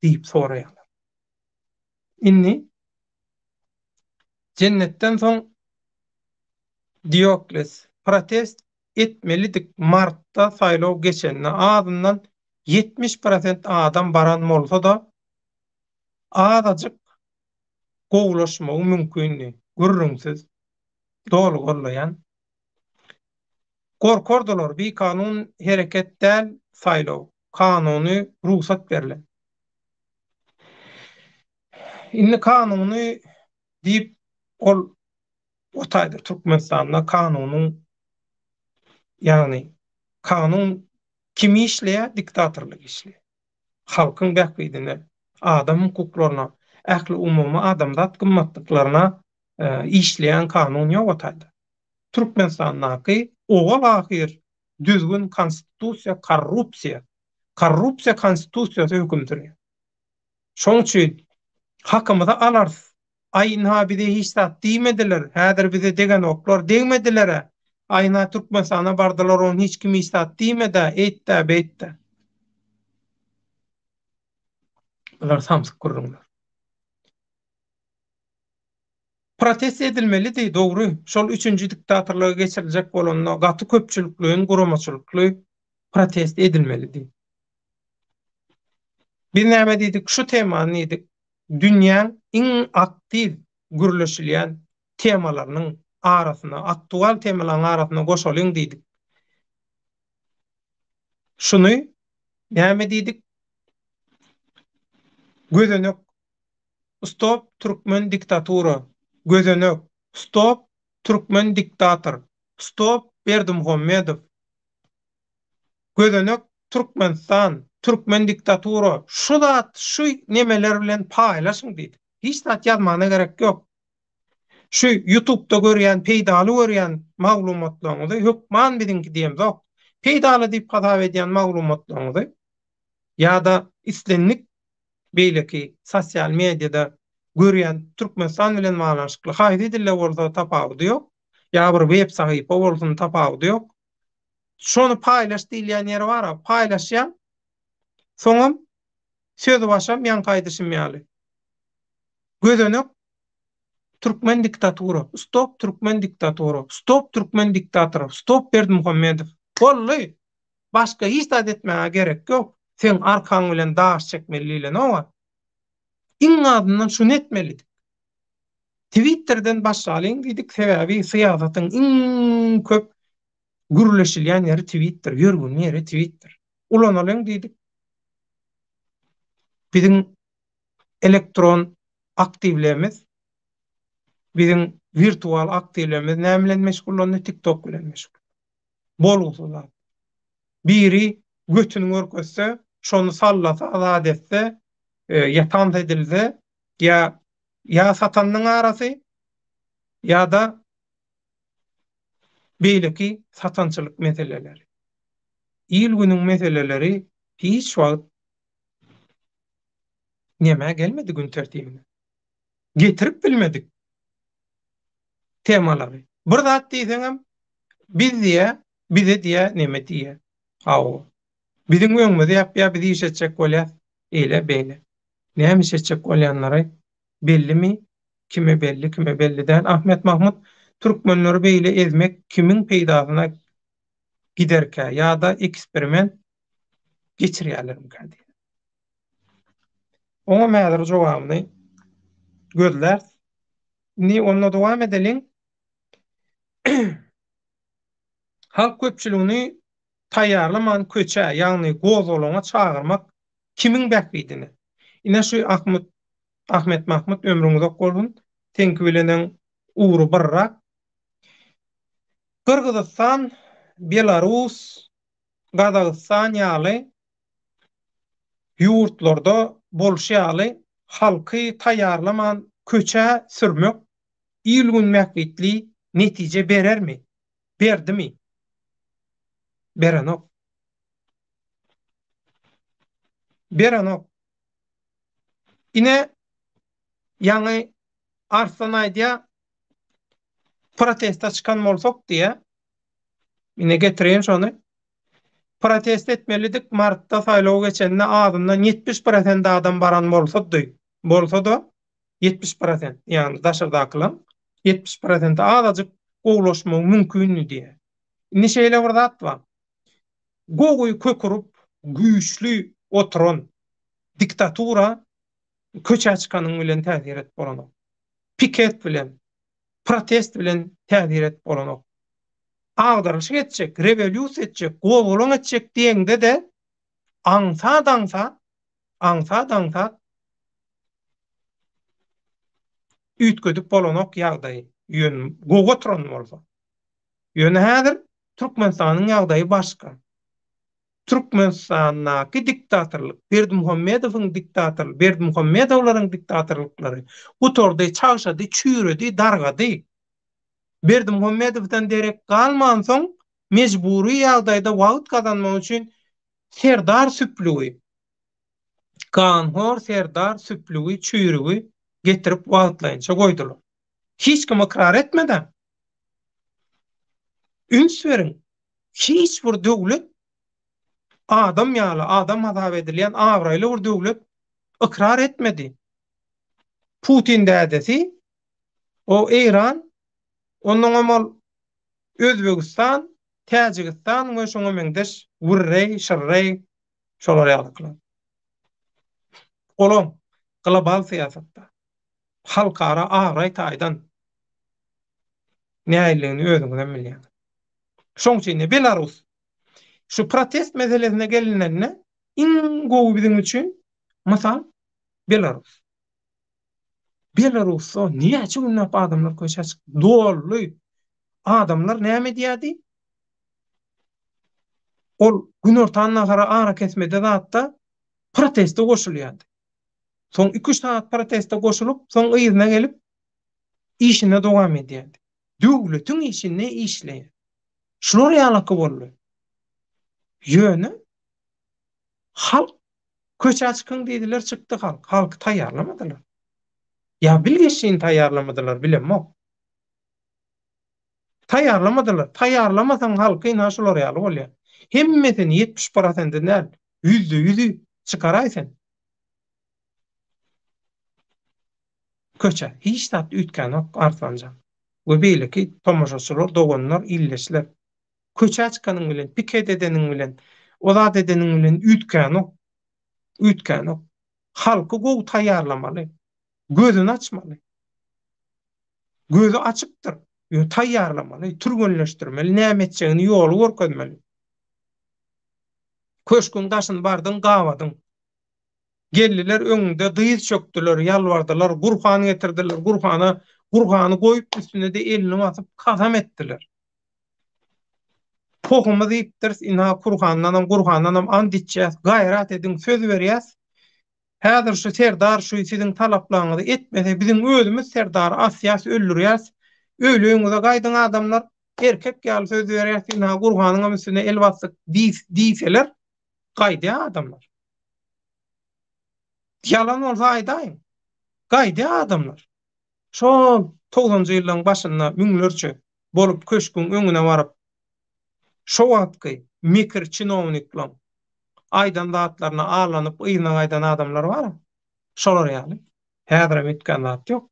diýip soraýar. Inni cennetten soň Diokles protest etmelidik. Martda saýlaw geçenine azyndan 70% adam baran bolsa-da azadyk gowlaşmagy mümkinni gürrüňsiz dolu gollaýan gorkordylar. Bir kanun hereket däl saýlaw. Kanuny ruhsat berilen. Inni kanuny diýip ol otaýda Türkmenistanda kanunyň ýagny kanun kimi işleýär? Diktatorlyk işleýär. Halkyň bähbidine, adam hukuklaryna, ähli umumy adamzat gymmatlyklaryna işleýän kanun ýok otaýda. Türkmenistandaky owal ahir düzgün konstitusiýa korrupsiýa konstitusiýasy höküm sürýär. Şoň üçin hakymyza alars. Aýna bize hiç zat diýmediler. Häzir bize degen oklar diýmediler. Aýna Türkmenistana bardylar, onu hiç kim hiç zat diýmedi. Eýtdi, beýtdi. Bular samsyk gurrunlar. Protest edilmeli dogry. Şol 3-nji diktatorlygy geçiriljek bolan gaty köpçülikliň guramaçylykly protest edilmeli. Biz näme diýdik? Şu temany diýdik. Dünýäň iň aktiv gürleşilýän temalarynyň arasyna, aktual temalaryň arasyna goşalyň diýdik. Şuny näme diýdik? Gözenek stop Türkmen diktatura. Gözenek stop Türkmen diktator. Stop Berdimuhammedow. Gözenek Türkmenistan, Türkmen diktatura. Şu zat, şu nemeler bilen paýlaşyň diýdi. Hiç zat ýazmana gerek ýok. Şu YouTube'da görýän, peýdaly görýän maglumatlaryňyzy hökman biziňki diýem zok. Peýdaly diýip hasap edýän maglumatlaryňyzy ýa-da islenlik beýleki sosial mediada görýän Türkmenistan bilen baglanşykly haýdy dille bolsa tapawdy ýok. Ýa bir web sahypa bolsun tapawdy ýok. Şonu paýlaş diýilýän ýeri bar, paýlaşýan. Soňam sözi başam ýan gaýdyşym ýaly. Gözenek Türkmen diktatura. Stop Türkmen diktatura. Stop Türkmen diktatora. Stop Berdimuhammedow. Bolly. Başga hiç zat etmäge gerek ýok. Sen arkaň bilen daş çekmeliyle nowa? İň adından şunu etmelidik. Twitter'den başlalyň diýdik, sebäbi syýasatyň iň köp gürleşilýän ýeri Twitter, ýörgün ýeri Twitter. Ulanalyň diýdik. Biziň elektron aktivlerimiz, biziň virtual aktivlerimiz näme bilen meşgullanýar? TikTok bilen meşgul. Bolgusylar. Biri götüni görkezse, şonu sallasa, azad etse, ýatan edilse, ýa satanyň arasy, ýa-da beýleki satançylyk meseleleri. İl günüň meseleleri hiç wagt näme gelmedi gün tertibine. Getirip bilmedik temalary. Bir zat diýseňem bize diye näme diýe? Hawa. Biziň öňümizde ýap bizi işetjek bolýar. Eýle beýle. Näme işetjek bolýanlary bellimi? Kime belli, kime belli däl. Ahmet Mahmut Türkmenleri beýle ezmek kimin peýdasyna giderkä ýa-da eksperiment geçirýärler kadi. Oňa mäzir jogabyny gözler. Ni onna dowam edeliň. Halk köpçüligini taýýarlaman köçe, ýagny gozalaňa çağırmak kimin bähbidine? Ine şu Ahmet Mahmut ömrüňizde bolsun, teňki bileniň uğru birrak. Kırgızistan, Belarus, Gazagystan ýaly ýurtlarda bolşýaly halky taýýarlaman köçe sürmek ilgün mähbitli Netije berer mi? Berdi mi? Berenok. Berenok. Ine ýa-ni Arslan aýdýa protesta çykan bolsak diýe, ine getiren şonu. Protest etmelidik. Martda saýlaw geçende ağzından 70% adam baran bolsa da 70%, yani daşardakylar 70% azadyk gowlaşmagy mümkinmi diýe. Neşeýle bir zat bar. Gowy kökürüp güýçli oturan diktatura köçe çykanyň bilen täsir et bolanok. Piket bilen, protest bilen täsir et bolanok. Agdarşyk etjek, revolýusiýa etjek, gowulan etjek diýende de aňsa-daňsa ütgedip bolanok ýagdaý ýön gowa turan bolsa. Ýöne häzir Türkmenistanyň ýagdaýy başga. Türkmenistanyňky diktatorlyk, Berdimuhammedowyň diktatorlygy, Berdimuhammedowlaryň diktatorlyklary bu torda çagşady, çüýredi, dargady. Berdimuhammedowdan derek galman soň mejburi ýagdaýda wagt kazanmak üçin Serdar Süplügi, Ganhor Serdar Süplügi çüýrügi getirip wagtlaýynça goýdular. Hiç kim ikrar etmeden üns beriň. Hiç bir döwlet adam ýaly, adam hazap edilýän awraýly bir döwlet ikrar etmedi. Putin dädesi, o Iran, onuň amal Özbegistan, Täjikistan we şoňa meňdeş Wurrey, Şyrrey şolar ýalyklap. Olam global siýasatda halkara awraý taýdan näýligini özüňizden bilýän. Şoň üçin Belarus şu protest meselesine gelinende iň gowy biziň üçin mysal Belarus. Belarus o niýe günnäp adamlar köçe çyk dolly adamlar näme diýdi? Ol gün ortadan gara ara kesmede zatda protesto goşulýardy. Soň 2-3 saat protesto goşulup, soň ýyzyna gelip işine dowam edýärdi. Döwletiň işini işleýär. Şular ýalyky boldy. Ýöne halk köçe çykyň diýdiler, çykdy halk. Halk taýýarlamadylar. Ya bilgeçin taýýarlamadylar, bilemok. Taýýarlamadylar. Taýýarlamasaň halky ina şular ýaly bolýar. Hemmesini 70%-inden %100'ü çykaraýsyn. Köçe hiç tat ütkenok Arslanjan. We beýleki tomoşaçylar, doganlar, illeşler. Köçe çykanyň bilen, piket edeniň bilen, ozat edeniň bilen ütkenok. Halky gowy taýýarlamaly. Gözüni açmaly. Gözü açıktır. Taýýarlamaly, türgünleşdirmeli, näme etjegini ýoly görkezmeli. Köşkün daşyn bardın, gawadyň. Geldiler öňünde dyýyz çökdiler, ýalbardylar, gurhan getirdiler, gurhany goýup üstüne de elini basyp kasam etdiler. Pohumyz ýitdir, ina gurhandan and içýäs, gaýrat edin, söz berýäs. Häzir şu Serdar şu siziň talaplaryňyzy etmese biziň özümüz Serdar asýas öldürýäs. Öýleýüňize gaýdyň adamlar erkek ýaly söz berýäs, ina gurhanyň üstüne el basyp diýseler, gaýdy adamlar. Yalan olsa aýdaýyn. Gaýdy adamlar. Şol 90-njy ýyllaryň başynda müňlerçe bolup köşküň öňüne baryp şo wagtky mikir çinowniklar aýdan zatlaryna ağlanyp ýyna gaýdan adamlar bar. Şolar ýaly. Häzir etken zat ýok.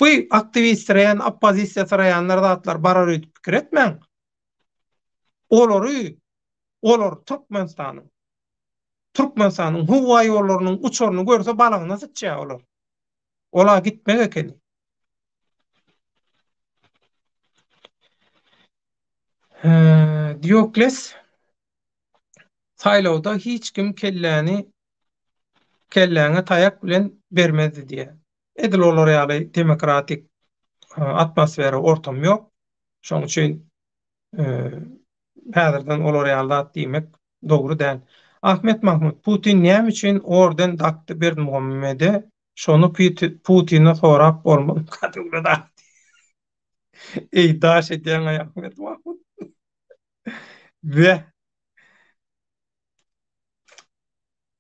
Bu aktivistler, oppozisiýa sarayanlar zatlar barar öýüp pikir etmeň. Olar Türkmenistanyň howa ýollarynyň uçaryny görse balagyna sıçýar olar. Ola gitmek ekeni. Diokles saýlawda hiç kim kelläňe taýak bilen bermezdi diýe. Edil olar ýaly demokratik atmosfera ortam ýok. Şoň üçin häzirden olar ýaly diýmek dogry däl. Ahmet Mahmud Putin näme üçin orden dakty Berdimuhammede şonu Putin'e sorap bolmaly kadrda. Ey daş edýän Ahmet Mahmut. Ve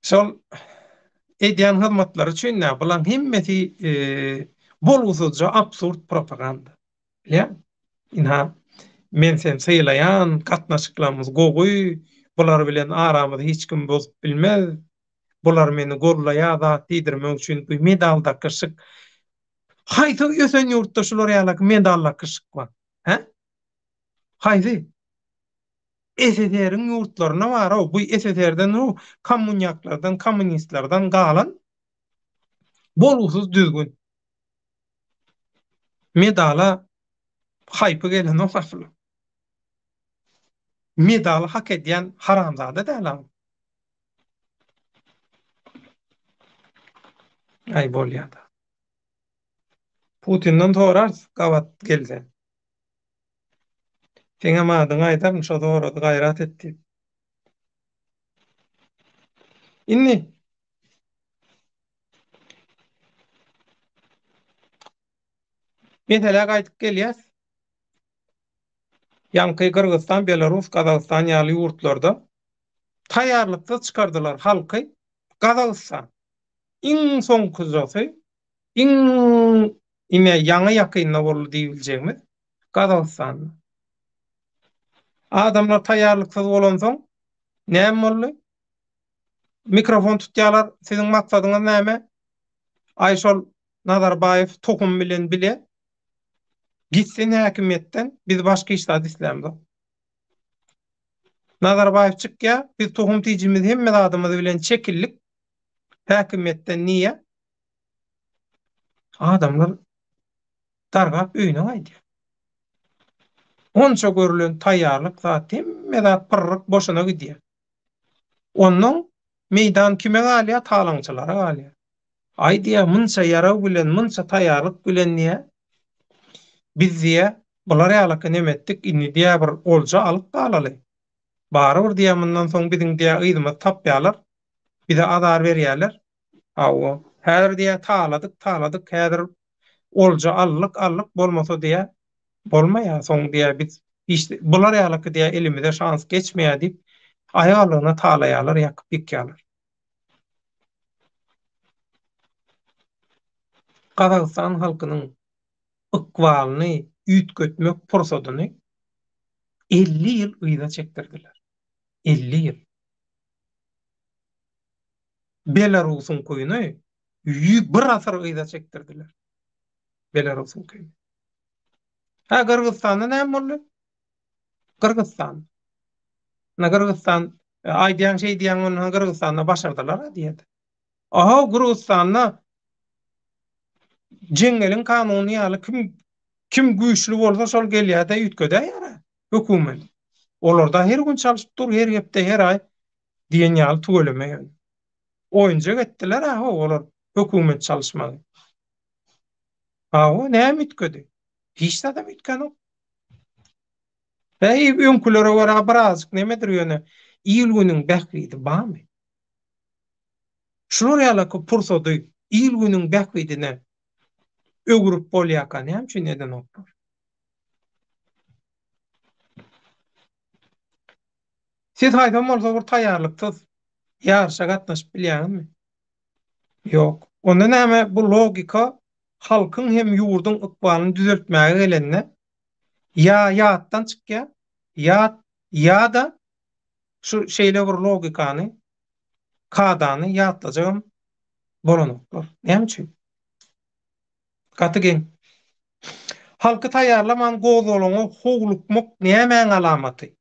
şol edýän hyzmatlary üçin bulan hemmeti bolgusuzca absurd propaganda. Bilýän? Inha men sen sylayan gatnaşyklarymyz gowy, bular bilen aramyzy hiç kim bozup bilmez. Bular meni gorlaýar zat diýdirmek üçin bu medal takyşyk. Haýsy ýösen ýurtda şular ýaly medal takyşyk bar. He? Haýsy? SSR'in ýurtlaryna bar, bu SSR'den kommunistlerden, kommunistlerden galan bolgusuz düzgün medala haýpy gelen o gafly. Medal hak edýän haramzada däl. Ay bolýar. Putin'den torars gawat gelse. Seňe madyň aýdam şo dorady gaýrat etdi. Inni mesele gaýtyp gelýär. Ýanky Kyrgyzstan, Belarus, Kazakystan ýaly ýurtlarda taýýarlykda çykardylar halky. Kazakystan iň soňky jasy, iň ine ýaňy ýakynda boldy diýiljekmi? Kazakystan. Adamlar taýýarlyksyz bolan soň näme boldy? Mikrofon tutýarlar, siziň maksadyňyz näme? Ay şol Nazarbayev tokum bilen bile gitsin häkimetden biz başga işler islämdi. Nazarbayev çykýa biz tohum tijimiz hemme adamymyz bilen çekillik häkimetden niýe? Adamlar targap öýüne gaýdy. Onça görülen taýýarlyk zat hemme zat pırryk boşuna gidýär. Onuň meýdan kime galýar? Talaňçylara galýar. Ay diýär munça ýaraw bilen, munça taýýarlyk bilen niýe? Biz diýe bular ýalyk nemetdik, inni diýär bir olja alyp galaly. Barybir diýär mundan soň biziň diýär yzymyz tapýarlar, bize azar berýärler. Awa, häzir diýär taladyk, häzir olja allyk bolmasa diýär, bolmaýar soň diýär biz işte bular ýalyk diýär elimize şans geçmeýär diýip aýalyna talaýarlar, ýakyp ýekýärler. Kazakystan halkynyň ykbalyny üýtgetmek pursatyny 50 ýyl ýyla çekdirdiler. 50 ýyl. Belarusyň koýuny 101 asyr ýyla çekdirdiler. Belarusyň koýuny. Ha Kyrgyzstanda näme boldy? Kyrgyzstan. Kyrgyzstan aýdýan şey diýen onu Kyrgyzstanda başardylar diýedi. Aha Kyrgyzstanda jeňelin kanuny ýaly kim güýçli bolsa şol gelýär-de üýtgedýär. Hökümet. Olarda her gün çalışyp dur, her hepde her ay diýen ýaly tölemeýär. Oýunja getdiler ha olar hökümet çalışmagy. O näme üýtgedi? Hiç de üýtgen ok. Hey öňkülere görä birazjyk nemedir ýöne ýyl günüň bähgidi barmy? Şular ýaly pursady ýyl günüň bähgidine öwrüp bolýarka näme üçin neden oklar? Siz haýdan bolsa bir taýýarlyksyz ýarşa gatnaşyp bilýärmi? Ýok. Onda näme bu logika halkyň hem ýurdun ykbalyny düzeltmäge gelende ýatdan çykýar, ýa-da şu şeýle bir logikany, kadany ýatlajagam bolanoklar. Näme üçin? Gatygen. Halky taýýarlaman gozalaňy hoglukmak nämeň alamaty?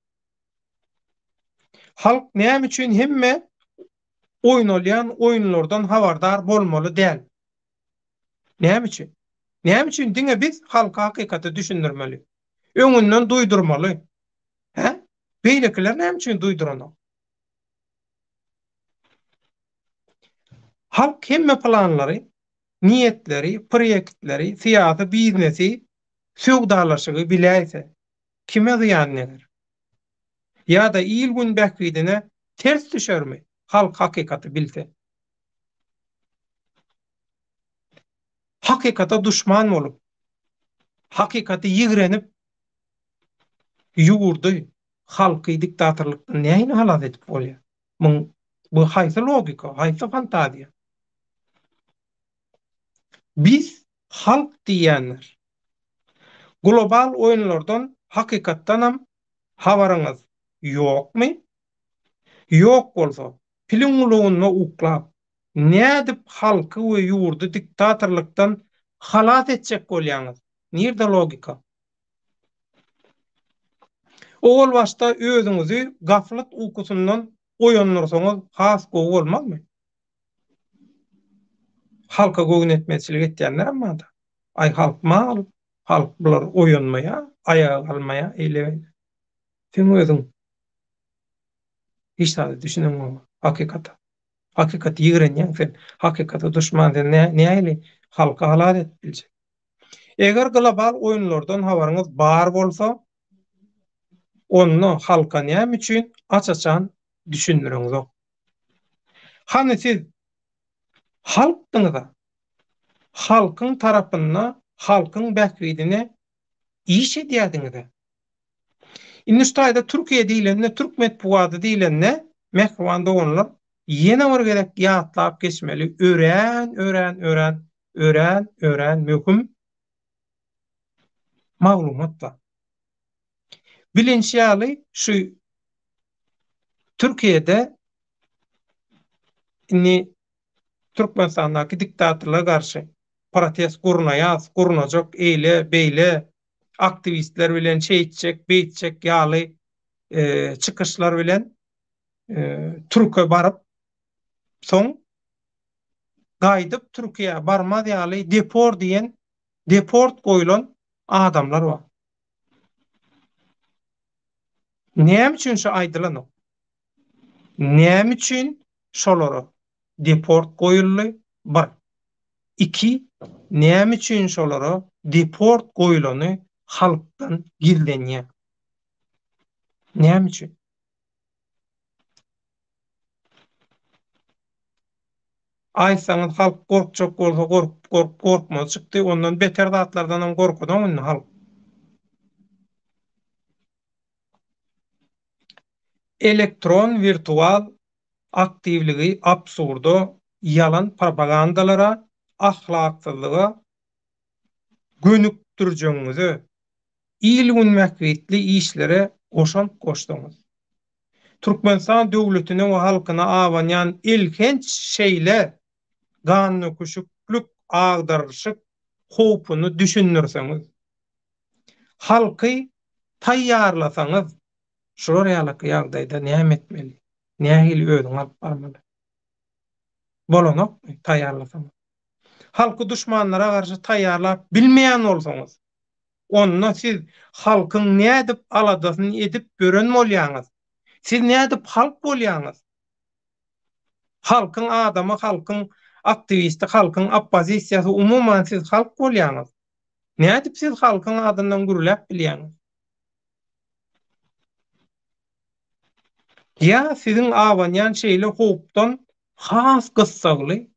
Halk näme üçin hemme oýnalýan oýunlardan habardar bolmaly däl? Näme üçin? Näme üçin diňe biz halka hakykaty düşündirmeli? Öňünden duýdurmaly. He? Beýlekiler näme üçin duýduranok? Halk hemme planlary, niýetleri, proýektleri, syýasy, biznesi söwdalaşygy bilýärse, kime ziýan neler? Ya da iyil gün bähgidine ters düşermi? Halk hakikaty bilse. Hakikata düşman bolup, hakykati ýigrenip ýugurdy, halky diktatorlykdan näme halat edip bolýar? Bu haýsy logika, haýsy fantaziýa? Biz halk diýenler global oýunlardan hakykatdanam habaryňyz ýokmy? Ýok bolsa, piliň ulugyny uklap, nädip halky we ýurdy diktatorlykdan halat etjek bolýaňyz? Nirde logika? Ol başta özüňizi gaflat uykusundan oýandyrsaňyz has gowy bolmazmy? Halka göwnetmeçilik etýänler amma da. Ay halk mal, halk bular oýanmaýa, ayağa kalmaýa eýleýär. Sen özüň hiç de düşüneňmi? Hakykata. Hakykat ýigrenýän sen, hakykata duşman sen näme halka halat edip biljek. Eger global oýunlardan habaryňyz bar bolsa, onu halka näme üçin açaçan düşündüreňiz. Hany siz halkdyňyza, halkyň tarapynda, halkyň bähwidine iş edýärdiňiz. Indi şu taýda Türkiýe diýilende, Türk medeniýeti diýilende mehwan doganlar ýene bir gerek ýatlap geçmeli, ören möhüm maglumatlar. Bilinçli şu Türkiýede inni Türkmenistandaky diktatorlara garşy protest gurnajak, eýle, beýle aktivistler bilen çeýitjek, beýtjek ýaly çykyşlar bilen Türkiýe baryp soň gaýdyp Türkiýe barmaz ýaly deport goýulan adamlar bar. Näme üçin şu aýdylan? Näme üçin şolara deport goýuldy? 1. 2. Näme üçin şolara deport goýulany halkdan gizlenýär? Näme üçin? Aýsaňyz halk gorkjak bolsa gorkmaz çykdy, ondan beter zatlardan gorkudan halk. Elektron virtual aktivligi absurdo, yalan propagandalara, ahlaksyzlyga gönükdirjeňizi, ilgünmäkbetli işlere goşdyňyz. Türkmenistan döwletine we halkyna awanýan ilkenç şeýle ganyny kuşukluk agdarşyk howpuny düşünürseňiz, halky taýýarlasaňyz, şolar ýalyky ýagdaýda näme etmeli? Nähili özüň alyp barmaly? Bolanok taýýarlasaňyz. Halky düşmanlara garşy taýýarlap bilmeýän bolsaňyz, onda siz halkyň nädip aladasyny edip gören bolýaňyz. Siz nädip halk bolýaňyz? Halkyň adamy, halkyň aktivisti, halkyň oppozisiýasy, umumyň siz halk bolýaňyz. Nädip siz halkyň adyndan gürläp bilýäňiz? Ya sizin awanyan şeýle howpdan has gyssaly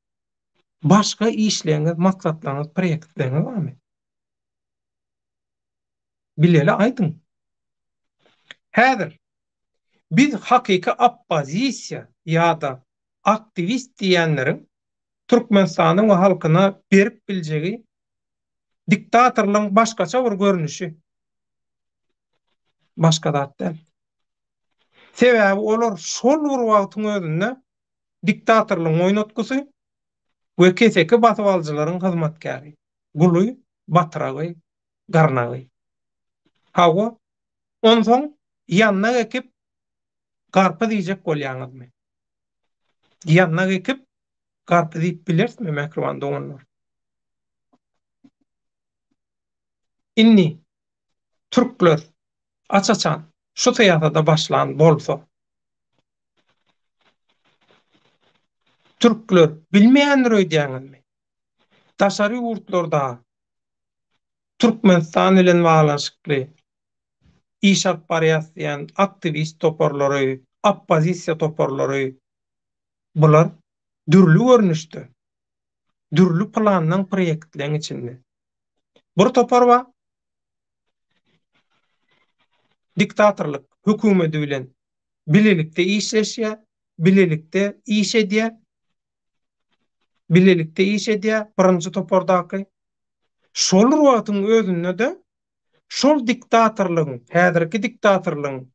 başga işleňiz, maksatlaryňyz, proýektlaryňyz barmy? Bileli aýdyň. Häzir biz hakyky oppozisiýa ýa-da aktivist diýenleriň Türkmenistanyň halkyna berip biljegi diktatorlygyň başgaça bir görnüşi. Başga zat däl. Sebäbi olar şol bir wagtyň özünde diktatorlygyň oýnatgysy we keseki basyp aljylaryň hyzmatkary. Guly, batyragy, garnagy. Hawa onsoň ýanyna gekip garpy diýjek bolýaňyzmy? Ýanyna gekip garpy diýip bilersmi mehriban doganlar? Inni türkler açaçan şu syýasata başlan bolsa, türkler bilmeýändir öýdýäňizmi? Daşary ýurtlarda Türkmenistan bilen baglanşykly iş alyp barýan aktivist toparlary, oppozisiýa toparlary bular dürli görnüşde, dürli planlanan proýektleriň içinde. Bir topar bar, diktatorlyk hökümeti bilen bilelikde işleşýär, bilelikde iş edýär, bilelikde iş edýär. Birinji topordaky şol ruwatyň özünde de şol diktatorlygyň, häzirki diktatorlygyň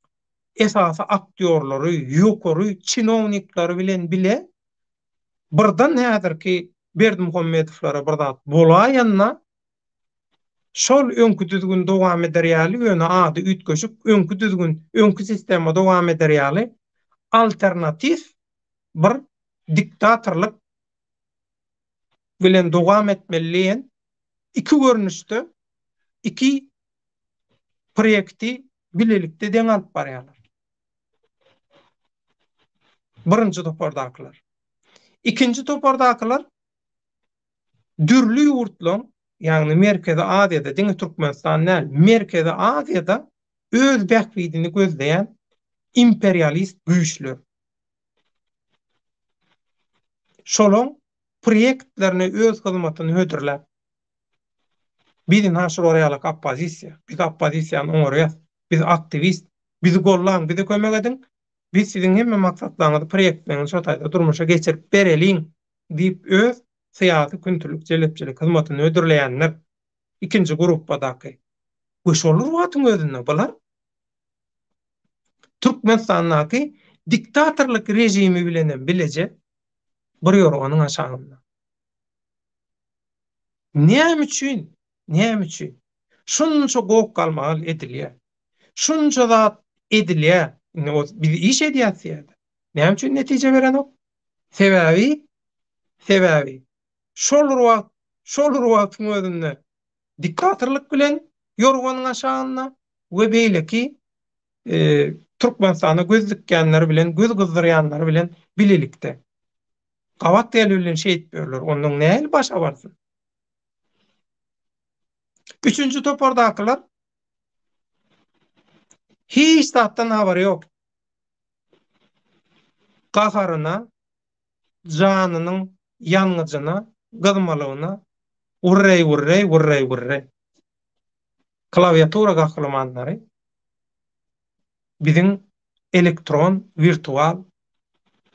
esasy aktyorlary, ýokary, çinowniklary bilen bile birden häzirki Berdimuhammedowlara bir zat bolaýanna şol öňkü düzgün dowam ederýäli ýöne ady ütgeşip öňkü düzgün, öňkü sistema dowam ederýäli alternatif bir diktatorlyk bilen dowam etmeliýen iki görnüşde iki proýekti bilelikde deň alyp barýarlar. Birinji topardakylar. İkinci topardakylar dürlü ýurtlaryň, ýagny Merkezi Aziýada, diňe Türkmenistan näl, Merkezi Aziýada öz bähbidini gözleýän imperialist güýçler. Şolaň proýektlerini öz hyzmatyny hödürläp, biziň haşyr orýalyk oppozisiýa, biz oppozisiýany oňarýas, biz aktivist, bizi gollaň, bizi kömek edin, biz siziň hemme maksatlaryňyzy, proýektleriniňizi şo taýda durmuşa geçirip bereliň diýip öz syýasy güntürlük jelepçilik hyzmatyny ödürleýänler ikinji grupadaky. Bu şol ruwatyň özünde bular Türkmenistanyň diktatorlyk rejimi bilen bileje bir ýorganyň aşagynda. Näme üçin? Näme üçin? Şunça gowuk galmagal edilýär. Şunça zat edilýär. Biz iş edýäs ýerde. Näme üçin netije beren ok? Sebäbi şol ruwatyň özünde diktatorlyk bilen ýorganyň aşagynda we beýleki Türkmenistana göz dikkenler bilen, göz gyzdyrýanlar bilen bilelikde. Gawat däl bilen şeýit berler. Onuň näil başa barsyn? Üçüncü topardakylar hiç zatdan habary ýok. Gaharyna, janynyň ýangyjyna, gydmalygyna urrey. Klawiatura gahlamanlary biziň elektron, virtual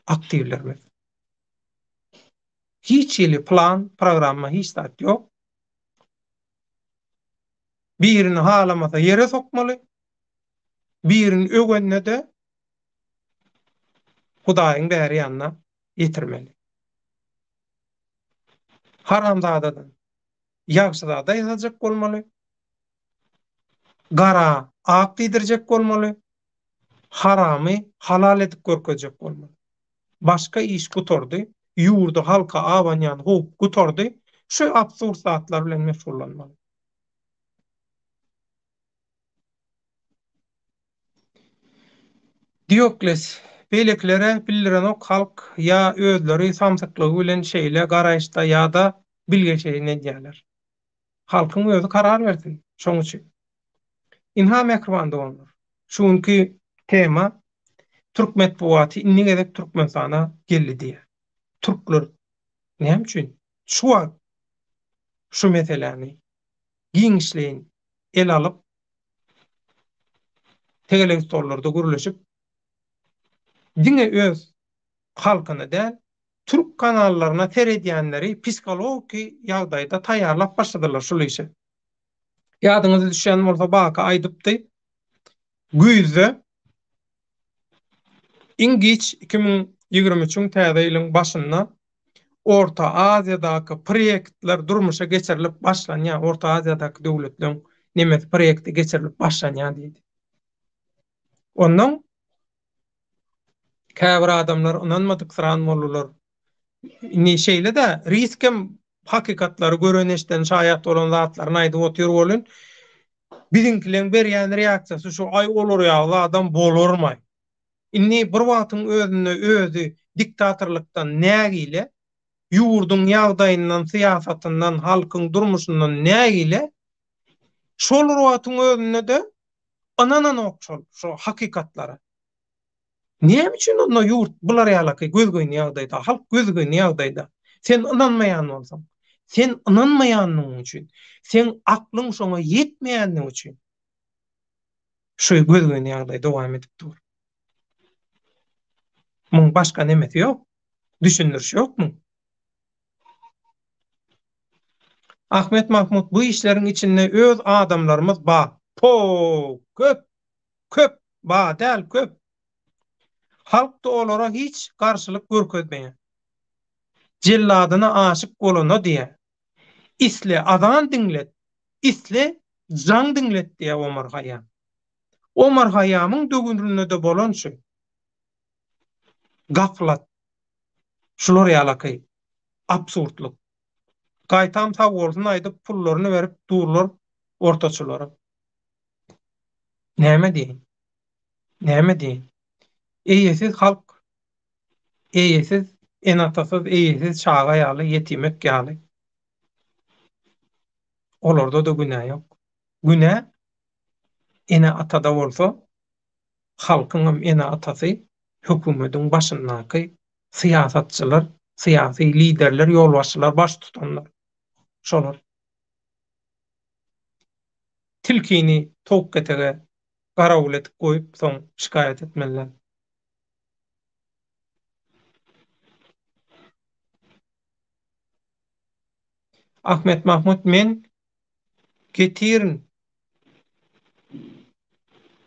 aktivlerimiz. Hiç ýeli plan, programma hiç zat ýok. Birini halamasa yere sokmaly, birini ögenine de Hudaýyň bäri ýanyna ýetirmeli. Haramzadadan ýagşyzada ýazajak bolmaly. Gara ak diýdirjek bolmaly. Haramy halal edip görkezjek bolmaly. Başka iş gutordy, ýurdu halka awanýan howp gutordy, şu absurd zatlar bilen meşgullanmaly. Diokles beýleklere bildirenok halk ýa özleri samsyklygy bilen şeýle garaýşda ýa-da bilgeçeýine edýärler. Halkyň özü karar bersin. Şoň üçin Ilham Ekrbanda bolýar. Şunki tema Türk medeniýeti inni gerek Türkmenistana geldi diýär. Türkler näme üçin şu meseleni giňişleýin el alyp tegelen stollarda gürleşip diňe öz halkyny däl Türk kanallaryna teredýänleri psikologik ýagdaýda taýýarlap başladylar şol işe. Ýadyňyza düşen bolsa baka aýdypdy. Güýze İngiç 2023 täze ýylyň başynda Orta Aziýadaky proýektler durmuşa geçirilip başlanýan, Orta Aziýadaky döwletleriň nemet proýekti geçirilip başlanýan diýdi. Ondan käbir adamlar inanmadyk sıran bolurlar. Ni şeýle de riskem hakikatlary göreneşden şaýat bolan zatlaryny aýdyp otur bolun. Biziňkileň berýän reaksiýasy şu ay olur ýa adam bolurmy? Inni bir wagtyň özüne özü diktatorlykdan nägile, ýurdun ýagdaýyndan, syýasatyndan, halkyň durmuşyndan nägile şol wagtyň özüne de ananan okşol şu hakikatlara. Näme üçin onda ýurt bular ýalaky gözgöýni ýagdaýda, halk gözgöýni ýagdaýda sen inanmaýan bolsaň, sen inanmaýanyň üçin, sen aklyň şoňa ýetmeýändiň üçin Şuý gözgeni ýagdaý dowam edip dur. Muň başga nemesi ýok, düşündiriş ýokmu? Ahmet Mahmut bu işlerin içinde öz adamlarımız ba. Po, köp, köp, ba däl köp. Halk da olara hiç karşılık görkezmeýär. Jelladyna aşyk bolana diýe. Isle adan dinlet, isle jan dinlet diýe Omar Hayyam. Omar Hayyamyň dögünründe bolan şu. Gaflat, şular ýalaky, absurdlyk. Gaýtam sag bolsun aýdyp pullaryny berip durlar ortaçylara. Näme diýin? Näme diýin? Eýesiz halk, eýesiz enatasyz, eýesiz çaga ýaly, yetimek ýaly. Olarda da günah ýok. Günah ene atada bolsa, halkyň hem ene atasy, hökümetiň başyndaky syýasatçylar, syýasy liderler, ýolbaşçylar baş tutanlar. Şolar tilkini tok ketege garawul etip goýup soň şikayet etmeliler. Ahmet Mahmut men getirin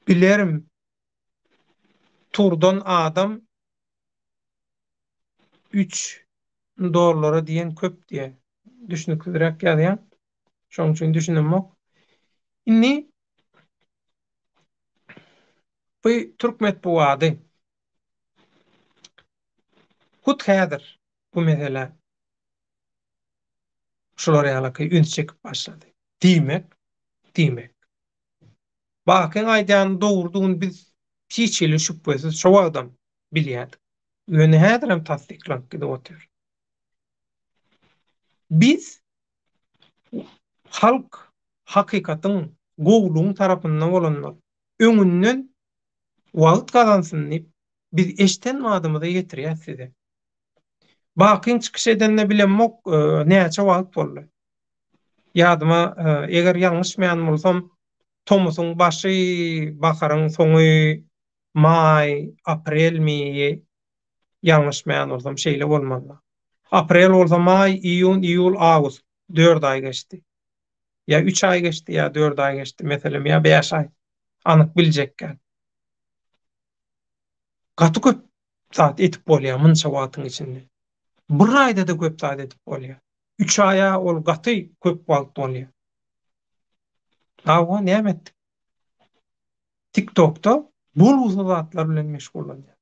bilerim turdan adam 3 dollara diýen köp diýe. Düşünüklidirek ýalyam. Şoň üçin düşünemok. Inni bu Türk medeniýeti hut häzir bu mesele şular ýaly üns çekip başlady. Diýmek, diýmek. Bakyň aýdan dogurdygyny biz hiç ele şüphesiz şo adam bilýärdi. Ýöne häzirem tasdiklanıp gidip otur. Biz halk hakykatyň gowluň tarapyndan bolanlar öňünden wagt gazansyn diýip biz eşten adamyda getirýär size. Bakyň çykyş edende bilenmok näçe wagt boldy. Ýadyma eger ýalňyşmaýan bolsam Tomusyň başy, bakaryň soňy, may, aprel mi ýalňyşmaýan bolsam şeýle bolmaly. Aprel bolsa may, iýun, iýul, awgust 4 ay geçdi. Ya 3 ay geçdi ya 4 ay geçdi meselem ya 5 ay. Anyk biljekkä. Gaty köp zat etip bolýar munça wagtyň içinde. Bir aýda da köp zat etip bolýar. 3 aya ol gaty köp wagt bolýar. Hawa näme etdik? TikTok'ta bol uzatlar bilen meşgullanýar.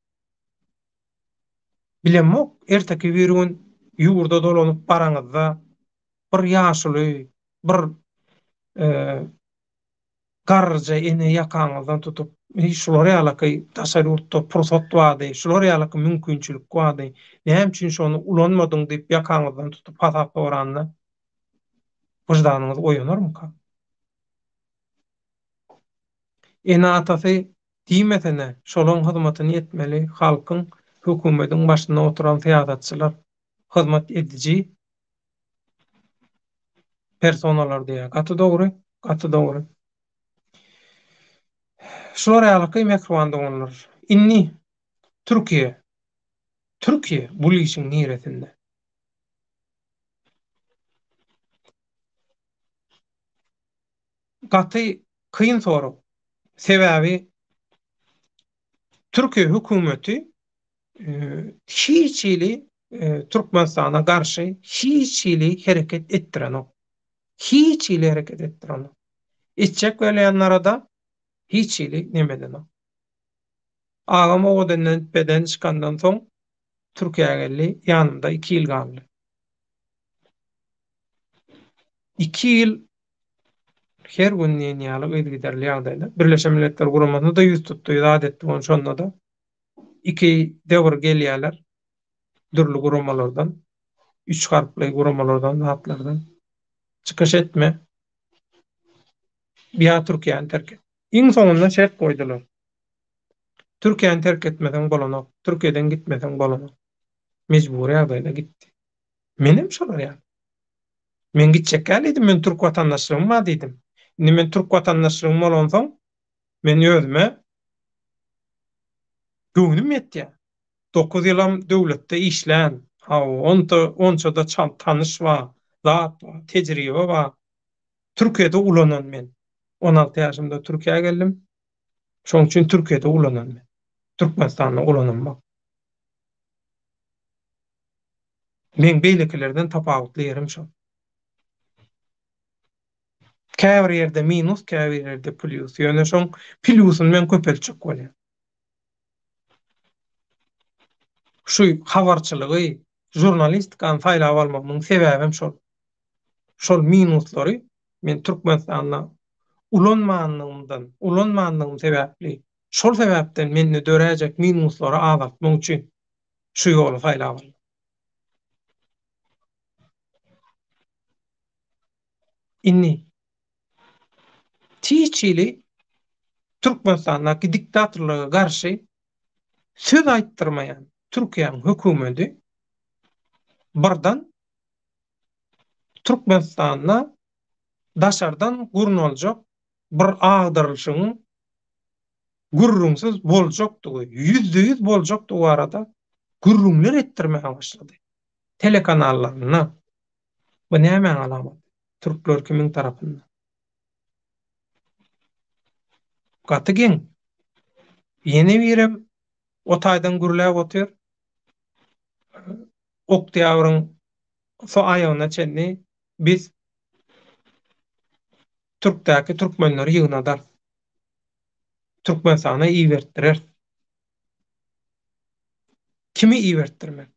Bilemok, erteki bir gün ýurda dolanyp baraňyzda bir ýaşuly, bir garja ene ýakaňyzdan tutup, şular ýaly taşarrutda pursat bady, şular ýaly mümkinçilik bady. Näme üçin şonu ulanmadyň diýip ýakaňyzdan tutup patap oranda wyjdanyňyz oýanarmy ka? Ene atasy diýmesene, şolaň hyzmatyny etmeli, halkyň, hökümetiň başynda oturan syýasatçylar hyzmat edici personalar diýär. Gaty dogry, gaty dogry. Şular ýaly mekrowanda bolanlar. Inni Türkiýe bu işin niretinde. Gaty kıyın soru. Sebäbi Türkiýe hökümeti hiç ili Türkmenistana garşy hiç ili hereket etdiren ok. Hiç ili hereket etdiren ok. Etjek welýänlara da hiç ili nemeden ok. Agam o denden beden çykandan soň Türkiýe geldi, ýanymda 2 ýyl galdy. 2 ýyl her gün ýaly öýdüderli ýagdaýda Birleşen Milletler Guramasyna da ýüz tutdy, adetdi onu şonda da. 2 döwür gelýärler. Dürli guramalardan, 3 harply guramalardan, hatlardan çykyş etme. Biýa Türkiýany terk et. Iň soňunda şert goýdular. Türkiýany terk etmeden bolanok, Türkiýeden gitmeden bolanok. Mejburi ýagdaýda gitdi. Menem şolar ýa. Men gitjek edim, men türk watandaşlygym bar diýdim. Indi men türk watandaşlygym bolan soň Men özüme göwnüm ýetdi. 9 ýylam döwletde işlän, onça da tanış bar, zat bar, tejribe bar. Türkiýede ulanan men. 16 ýaşymda Türkiýeye geldim. Şoň üçin Türkiýede ulanan men. Türkmenistanda ulananmak. Men beýlekilerden tapawutly ýerim şo. Käbir ýerde minus, käbir ýerde plus. Ýöne şoň plusyny men köpelçik bolýar. Şu habarçylygy, jurnalistikany saýlap almamyň sebäbim şol. Şol minuslary men Türkmenistanda ulanmanlygym sebäpli. Şol sebäpden meni döräjek minuslary azaltmak üçin şu ýoly saýlap aldım. Inni tiçili Türkmenistandaky diktatorlyga garşy söz aýtdyrmaýan Türkiýanyň hökümeti birden Türkmenistanda daşardan gurnuljak bir agdyrylşyň gurrunsyz boljakdygy, %100 boljakdygy arada gurrunlar etdirmäge başlady. Telekanallarına. Bu näme alamat? Türkler kimin tarapyndan? Gatygen ýene birem otaýdan gürläp otyr. Oktýabryň so aýagyna çenli biz Türkdäki türkmenleri ýygnadar. Türkmenistana iýertdirer. Kimi iýertdirmek?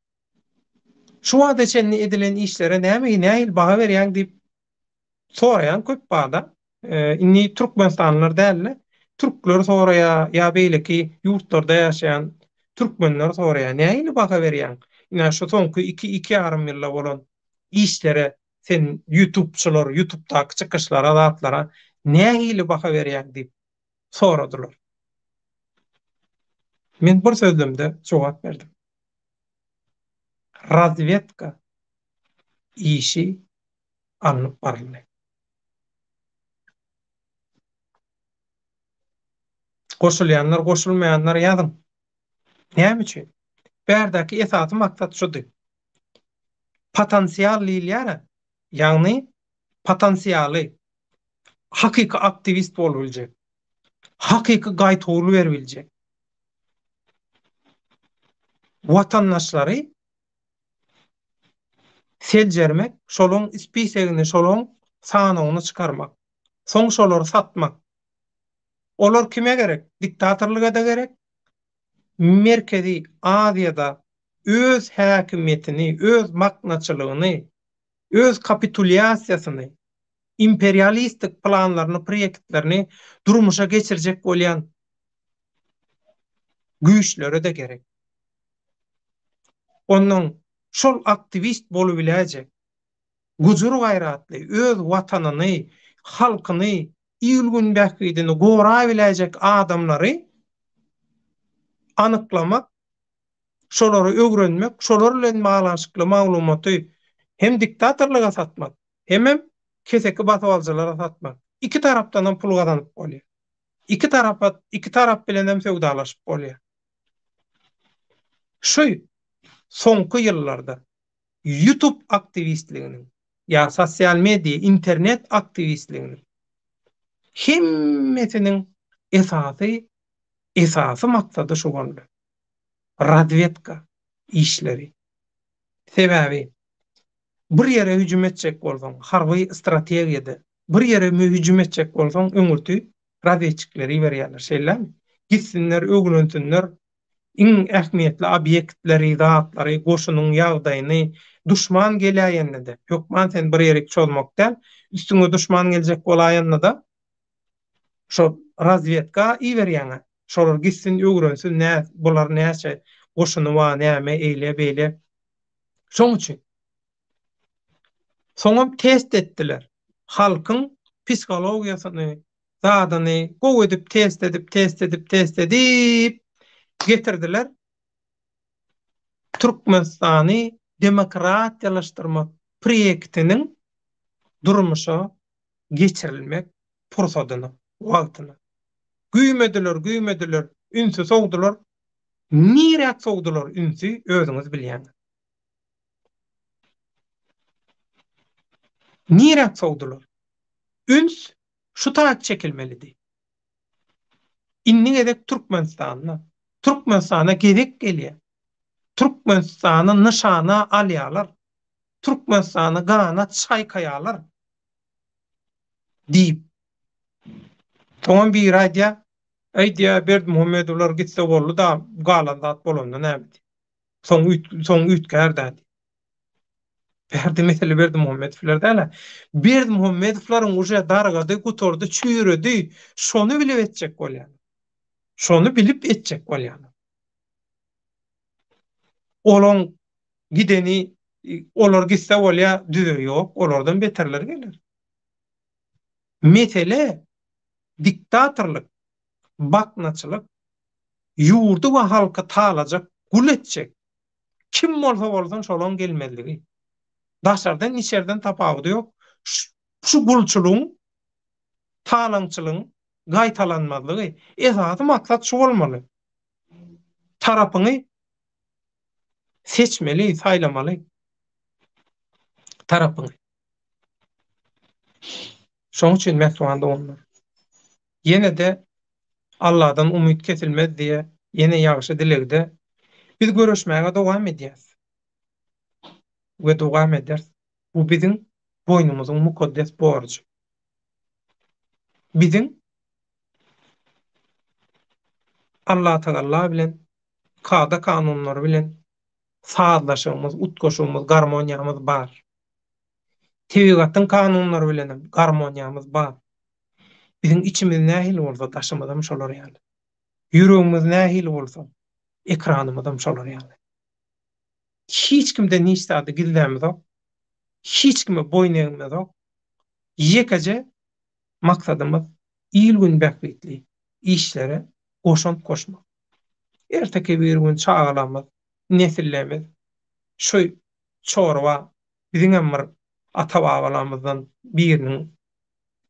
Şu wagtda çenli edilen işlere näme baha berýän diýip soraýan köp bada. Inni Türkmenistanlylar dälle. Türkler soraýa ýa beýleki ýurtlarda ýaşaýan türkmenler soraýa näme baha berýän? Ina şu soňky 2,5 ýylla bolan işlere sen YouTube'daky çykyşlara, zatlara näme baha berýän diýip soradylar. Men bir sözlemde jogap berdim. Razvedka işi alınıp baryldy. Goşulýanlar, goşulmaýanlar ýazyn. Näme üçin? Bärdäki esasy maksat şudy. Potensial liýara, ýagny potensialy hakyky aktivist bolup biljek. Hakyky gaýtagly berbiljek. Watandaşlary seljermek, şolun spisegini, şolun sanagyny çykarmak. Soň şolary satmak. Olar kime gerek? Diktatorlyga da gerek. Merkezi Aziýada öz häkimetini, öz maknaçylygyny, öz kapitulyasiýasyny, imperialistik planlaryny, proýektlerini durmuşa geçirjek bolýan güýçlere de gerek. Onuň şol aktivist bolup biläjek, gujur gaýratly, öz watanyny, halkyny, ýylgün bähbidini gowra biläjek adamlary anyklamak, şolary öwrenmek, şolar bilen baglanşykly maglumaty hem diktatorlyga satmak, hem keseki batyp aljalara satmak. İki tarapdan pul gazanyp bolýar. İki tarap bilen hem sewdalaşyp bolýar. Şu soňky ýyllarda YouTube aktivistliginiň ýa sosial media, internet aktivistliginiň hemmesiniň esasy maksady şu boldy. Razvedka işleri. Sebäbi bir ýere hüjüm etjek bolsaň, harby strategiýada bir ýere hüjüm etjek bolsaň, öňürtü razvedçikleri berýärler, şeýlemi? Gitsinler, öňlensinler, iň ähmiýetli obýektleri, zatlary, goşunyň ýagdaýyny, duşman gelýände, ýokman sen bir ýere çolmakdan, üstüňe duşman geljek bolaýanda da şo razvedka berýär. Şolar gitsin, öňrensin, bular näçe goşuny wa näme eýle beýle. Şoň üçin soňam test etdiler. Halkyň psikologiýasyny, zadyny gowy edip test edip getirdiler. Türkmenistany demokratiýalaşdyrmak proýektiniň durmuşa geçirilmek pursadyny, wagtyny. Güýmediler, güýmediler, ünsü sowdular. Nirek sowdular ünsü özüňiz bilýän. Nirek sowdular. Üns şu taýak çekilmelidi. Inni gedek Türkmenistanyna. Türkmenistana gedek gelýär. Türkmenistanyň nyşana alýarlar. Türkmenistana gana çaýkaýarlar diýip. Toňam bir aýdýa, aýdýa Berdimuhammedowylar gitse boldy da galan zat bolanda näme? Soň ütkärdi. Berdi mesele Berdimuhammedowlar däle. Berdimuhammedowlaryň uje dargady gutordy, çüýredi. Şonu bilip etjek bolýar. Şonu bilip etjek bolýar. Olaň gideni olar gitse bolýa düze ýok, olardan beterler gelir. Mesele diktatorlyk, baknaçylyk, ýurdu we halka talajak, gul etjek. Kim bolsa bolsun şolan gelmezligi. Daşardan içerden tapawdy ýok. Şu gulçuluň, talaňçylyň gaýtalanmazlygy esasy maksat şu bolmaly. Tarapyny seçmeli, saýlamaly. Tarapyny. Şoň üçin mesuwanda bolmaly. Yine de Allah'dan umut kesilmez diye yine ýagşy dilegde biz görüşmäge dowam edýäs. We dowam ederiz. Bu biziň boynumyzyň mukaddes borçy. Biziň Allah Taala bilen kada kanunlary bilen saatlaşymyz, utgoşumyz, garmoniýamyz bar. Tebigatyň kanunlary bilen garmoniýamyz bar. Biziň içimiz nähil bolsa daşymyzam şolar ýaly. Ýüregimiz nähil bolsa ekranymyzam şolar ýaly. Hiç kimden hiç tadı gizlemiz yok. Hiç kime boyun eğmez yok. Yekece maksadımız il gün bekletli işlere koşan koşmak. Erteki bir gün çağalamız, nesillemiz, şu çorba, bizim emir ata babalarımızdan birinin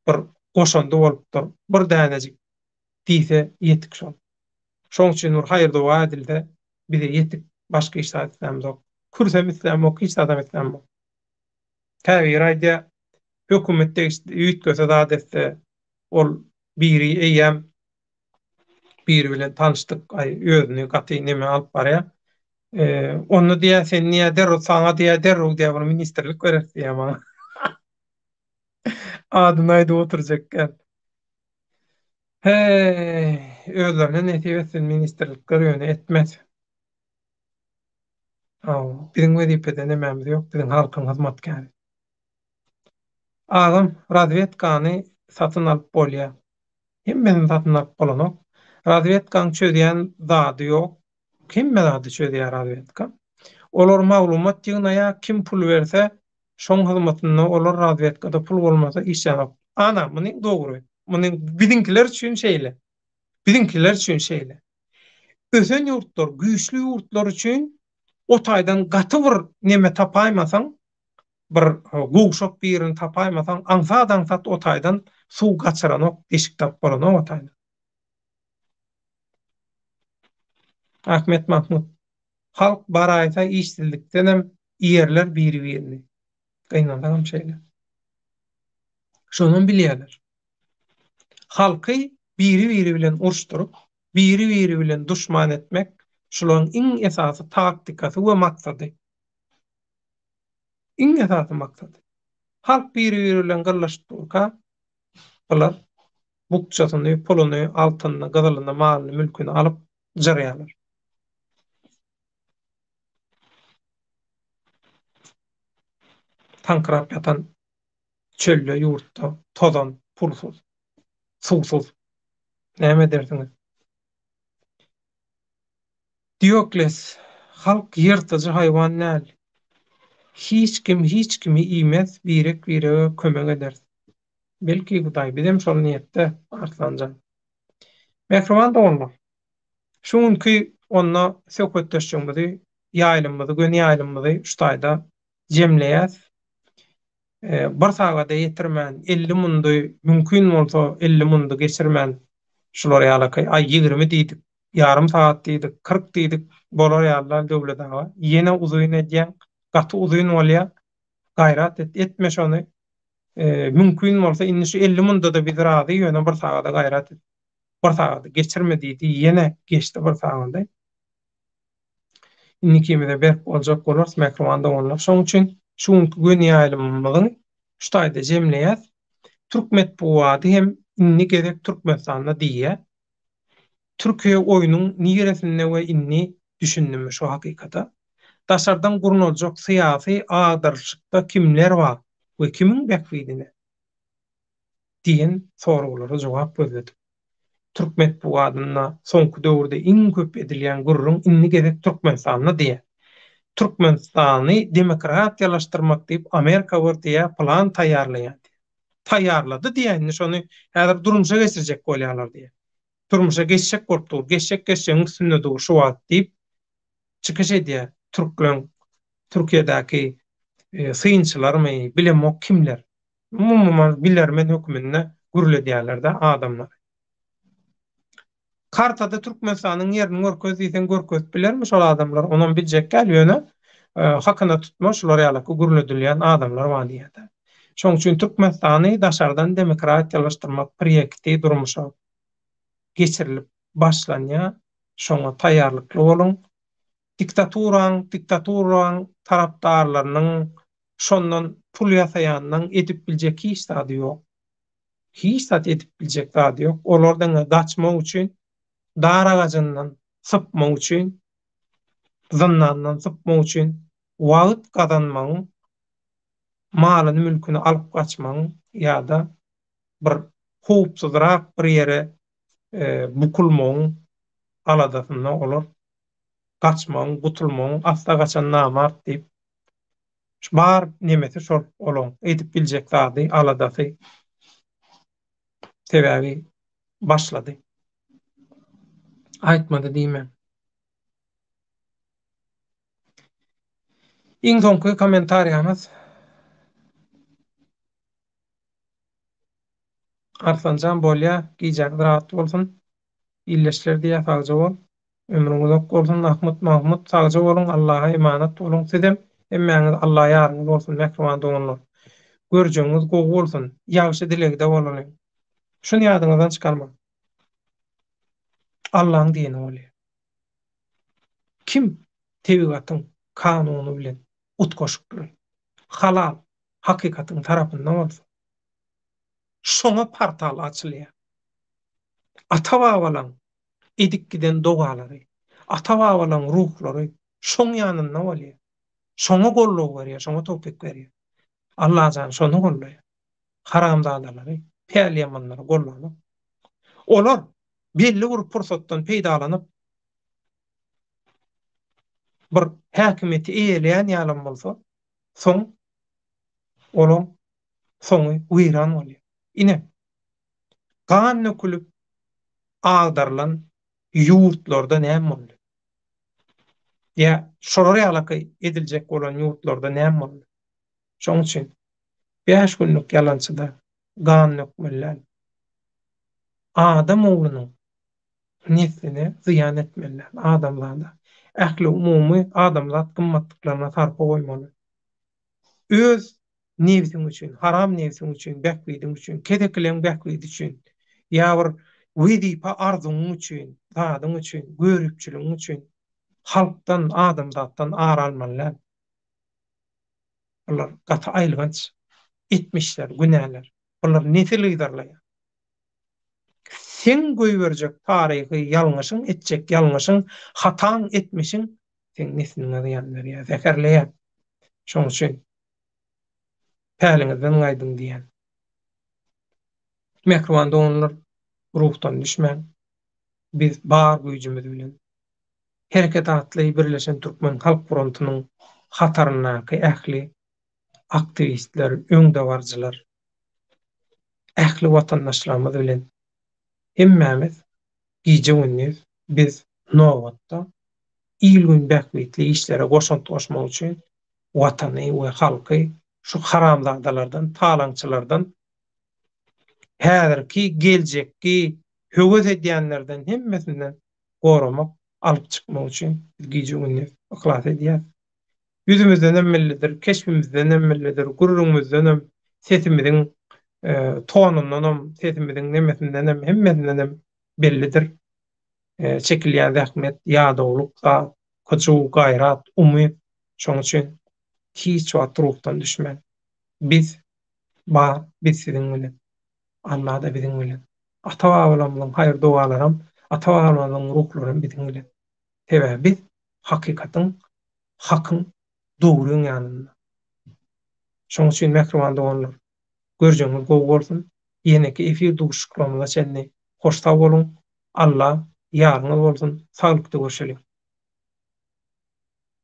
bir koşan bolupdyr, bir danecik diýse yetik şol. Şoň üçin nur hayır dua edildi, bize yetik başka işler etmemiz yok. Kursam islam yok, hiç adam islam yok. Tabi radya hökümetde üýtgese da desse ol biri eýem biri bilen tanıştyk, ay özüni gaty neme alyp barýar. Onu diýär sen niýe derrok saňa diýär bir ministerlik bererdi ýa-ma. Adyny aýdyp oturjak gel. Özlerine netip etsin ministerlik görýäni etmez. Biziň wezipede nememiz ýok, biziň halkyň hyzmatkary. Agam razvedkany satyn alyp bolýar. Hemmenin satyn alyp bolanok. Razvedkaň çözýän zady ýok. Kim zady çözýär razvedka? Olar maglumat ýygnaya kim pul berse, şoň hyzmatyny olar razvedkada pul bolmasa iş ýap. Ana, muny dogry. Muny biziňkiler üçin şeýle. Biziňkiler üçin şeýle. Ösen ýurtlar, güýçli ýurtlar üçin o taýdan gaty bir neme tapaýmasaň, bir gowşak birini tapaýmasaň, aňsat o taýdan suw gaçyranok, eşik tap bolanok o taýdan. Ahmet Mahmud. Halk baraýsa işsizlikden hem ýerler biri-birini. Gynanýan şeýle. Şonu bilýärler. Halky biri-biri bilen uruşdurup, biri-biri bilen düşman etmek şolaryň iň esasy taktikasy we maksady. Iň esasy maksady. Halk biri-biri bilen gyrlaşdyrka, bular bukçasyny, puluny, altyny, gyzylyny, malyny, mülküni alyp jyrýarlar. Tankırap yatan çölle, yurtta, tozan, pulsuz, suwsuz. Näme dersiňiz? Diokles, halk ýyrtyjy haýwan näl. Hiç kimi iýmez, birek kömek eder. Belki Hudaý bizem şol niýetde arslanjan. Mehriban doganlar. Şuňky onna söhbetdeşýärmizi, ýaýlymyzy, göni ýaýlymyzy şu taýda jemleýäs. Bir sagada ýetirmän 50 mundy, mümkin bolsa 50 mundy geçirmän Şular ýalakay ay 20 diýdik, ýarym saat diýdik, 40 diýdik, bolar ýalar döwlet aga. Ýene uzun edýän, gaty uzun bolýar, gaýrat etme şonu. Mümkin bolsa indi şu 50 munda da bir razy ýöne bir sagada gaýrat et. Bir sagada geçirme diýdi, ýene geçdi bir sagada. Indi kimide berk boljak bolar, mekromanda bolar. Şoň üçin şuňky gün ýaýlymymyzyň şu taýda jemleýär. Türk medeniýeti hem inni gerek Türkmenistan'a diye Türkiye oyunun niyeresinde ve inni düşündüm şu hakikata. Daşardan gurulacak siyasi ağdarışıkta kimler var ve kimin bekliğine diyen sorulara cevap verdi. Türk medeniýetyna soňky döwürde iň köp edilen gurrun inni gerek Türkmenistan'a diye. Türkmenistany demokratiyalaşdyrmak diýip Amerika diýe plan taýýarlaýar. Taýýarlady diýeni şonu häzir durmuşa geçirjek bolýarlar diýe. Turmuşa geçecek gorpdur, geçecek üstünde dur şu wagt diýip çykyş edýär. Türkleň Türkiýedäki syýynçylarmy, bilemok kimler? Mumma bilermen hökümine gürle diýerler-de adamlar. Kartada Türkmenistanyň ýerini görköz diýsen görköz bilermi şol adamlar? Onuň biljek gelýäne hakyna tutma şular ýaly gürle dilýän adamlar bar diýär. Şoň üçin Türkmenistany daşardan demokratiyalaşdyrmak proýekti durmuşa geçirilip başlanýar. Şoňa taýýarlykly bolun. Diktaturan tarapdarlarynyň şondan pul ýasaýanyň edip biljek hiç zady ýok. Hiç zat edip biljek zady ýok. Olardan gaçmak üçin, dar agajyndan sypmak üçin, zyndandan sypmak üçin wagt gazanmagyň, malyny mülküni alyp gaçmagyň ýa-da bir howpsuzrak bir ýere bukulmagyň aladasynda olar. Gaçmagyň, gutulmagyň, asla gaçan namart diýip bar nemeti şol olan edip biljek zady aladasy sebäbi başlady. Aýtmady diýmem. Iň soňky kommentariýamyz Arsanjan bolýa, giýjak rahat bolsun. İlleşler diýä sagja bol. Ömrüňiz uzak bolsun. Ahmet Mahmud sagja bolun. Allaha emanat bolun. Sizem emmäňiz Allah ýarynız bolsun. Mehriban doganlar. Görjeňiz gowy bolsun. Ýagşy dilegde bolun. Şunu ýadyňyzdan çykarma. Allah'ın diýeni bolýar. Kim tebigatyň kanuny bilen ut goşup durar? Halal hakikatyň tarapyndan bolsa. Şoňa portal açylýar. Ata-babalaň edik giden dogalary, ata-babalaň ruhlary şoň ýanynda bolýar. Şoňa golluk berýär, şoňa topik berýär. Allah jan şonu gollaýar. Haramzadalary, peýlemanlary gollanyp. Olar belli bir pursatdan peýdalanyp bir häkimeti eýeleýän ýalan bolsa, soň olaň soňy wyran bolýar. Ine gan nökülüp agdarlan ýurtlarda näme boldy? Ya şolara ýalaky ediljek bolan ýurtlarda näme boldy? Şoň üçin 5 günlük ýalançyda gan nökmeliler. Adam oglunyň nesline ziyan etmeliler. Adamlarda ähli umumy adamlar gymmatlyklaryna sarpa goýmaly. Öz nefsiň üçin, haram nefsiň üçin, bäklidiň üçin, kedekleň bäklidi üçin, ýa-bir wezipa arzuň üçin, zadyň üçin, görüpçüligiň üçin halkdan, adamzatdan aralmalylar. Bular gaty aýlganç etmişler, günäler. Bular nesil ýydarlaýar. Sen goýberjek taryhy ýalňyşyň, etjek ýalňyşyň, hataň etmişiň sen nesilňe ýan berýär, zekerleýär. Şoň üçin päliňizden gaýdyň diýen. Mehriban doganlar, ruhdan düşmän. Biz bar güýjümiz bilen hereket atly birleşen Türkmen Halk Frontunyň hatarynaky ähli aktivistler, öňdewarjylar, ähli watandaşlarymyz bilen hemmämiz giýje biz nowatda ilgün bäkmitli işlere goşmak üçin watany we halky şu haramzadalardan, talaňçylardan häzirki geljekki höwes edýänlerden hemmesinden goramak, alyp çykmak üçin giýje günni ihlas edýär. Yüzümizden emmellidir, keşfimizden emmellidir, gururumuzdan hem sesimiziň tonundan sesimiziň nemesinden hemmesinden bellidir. Çekilýän zähmet, ýadawlyk, köçüw, gaýrat, umyt. Şoň üçin hiç wagt ruhdan düşmän. Biz biz siziň bilen. Allah da biziň bilen. Ata-babalarymyzyň haýır dualarym, ata-babalarymyzyň ruhlarym biziň bilen. Sebäbi biz hakykatyň, hakyň, dogryň ýanynda. Şoň üçin mähriban doganlar, görjeňiz gowy bolsun. Ýeneki efir duşuklamyza çenli hoş sag bolun. Allah ýaryňyz bolsun. Saglykda görüşelim.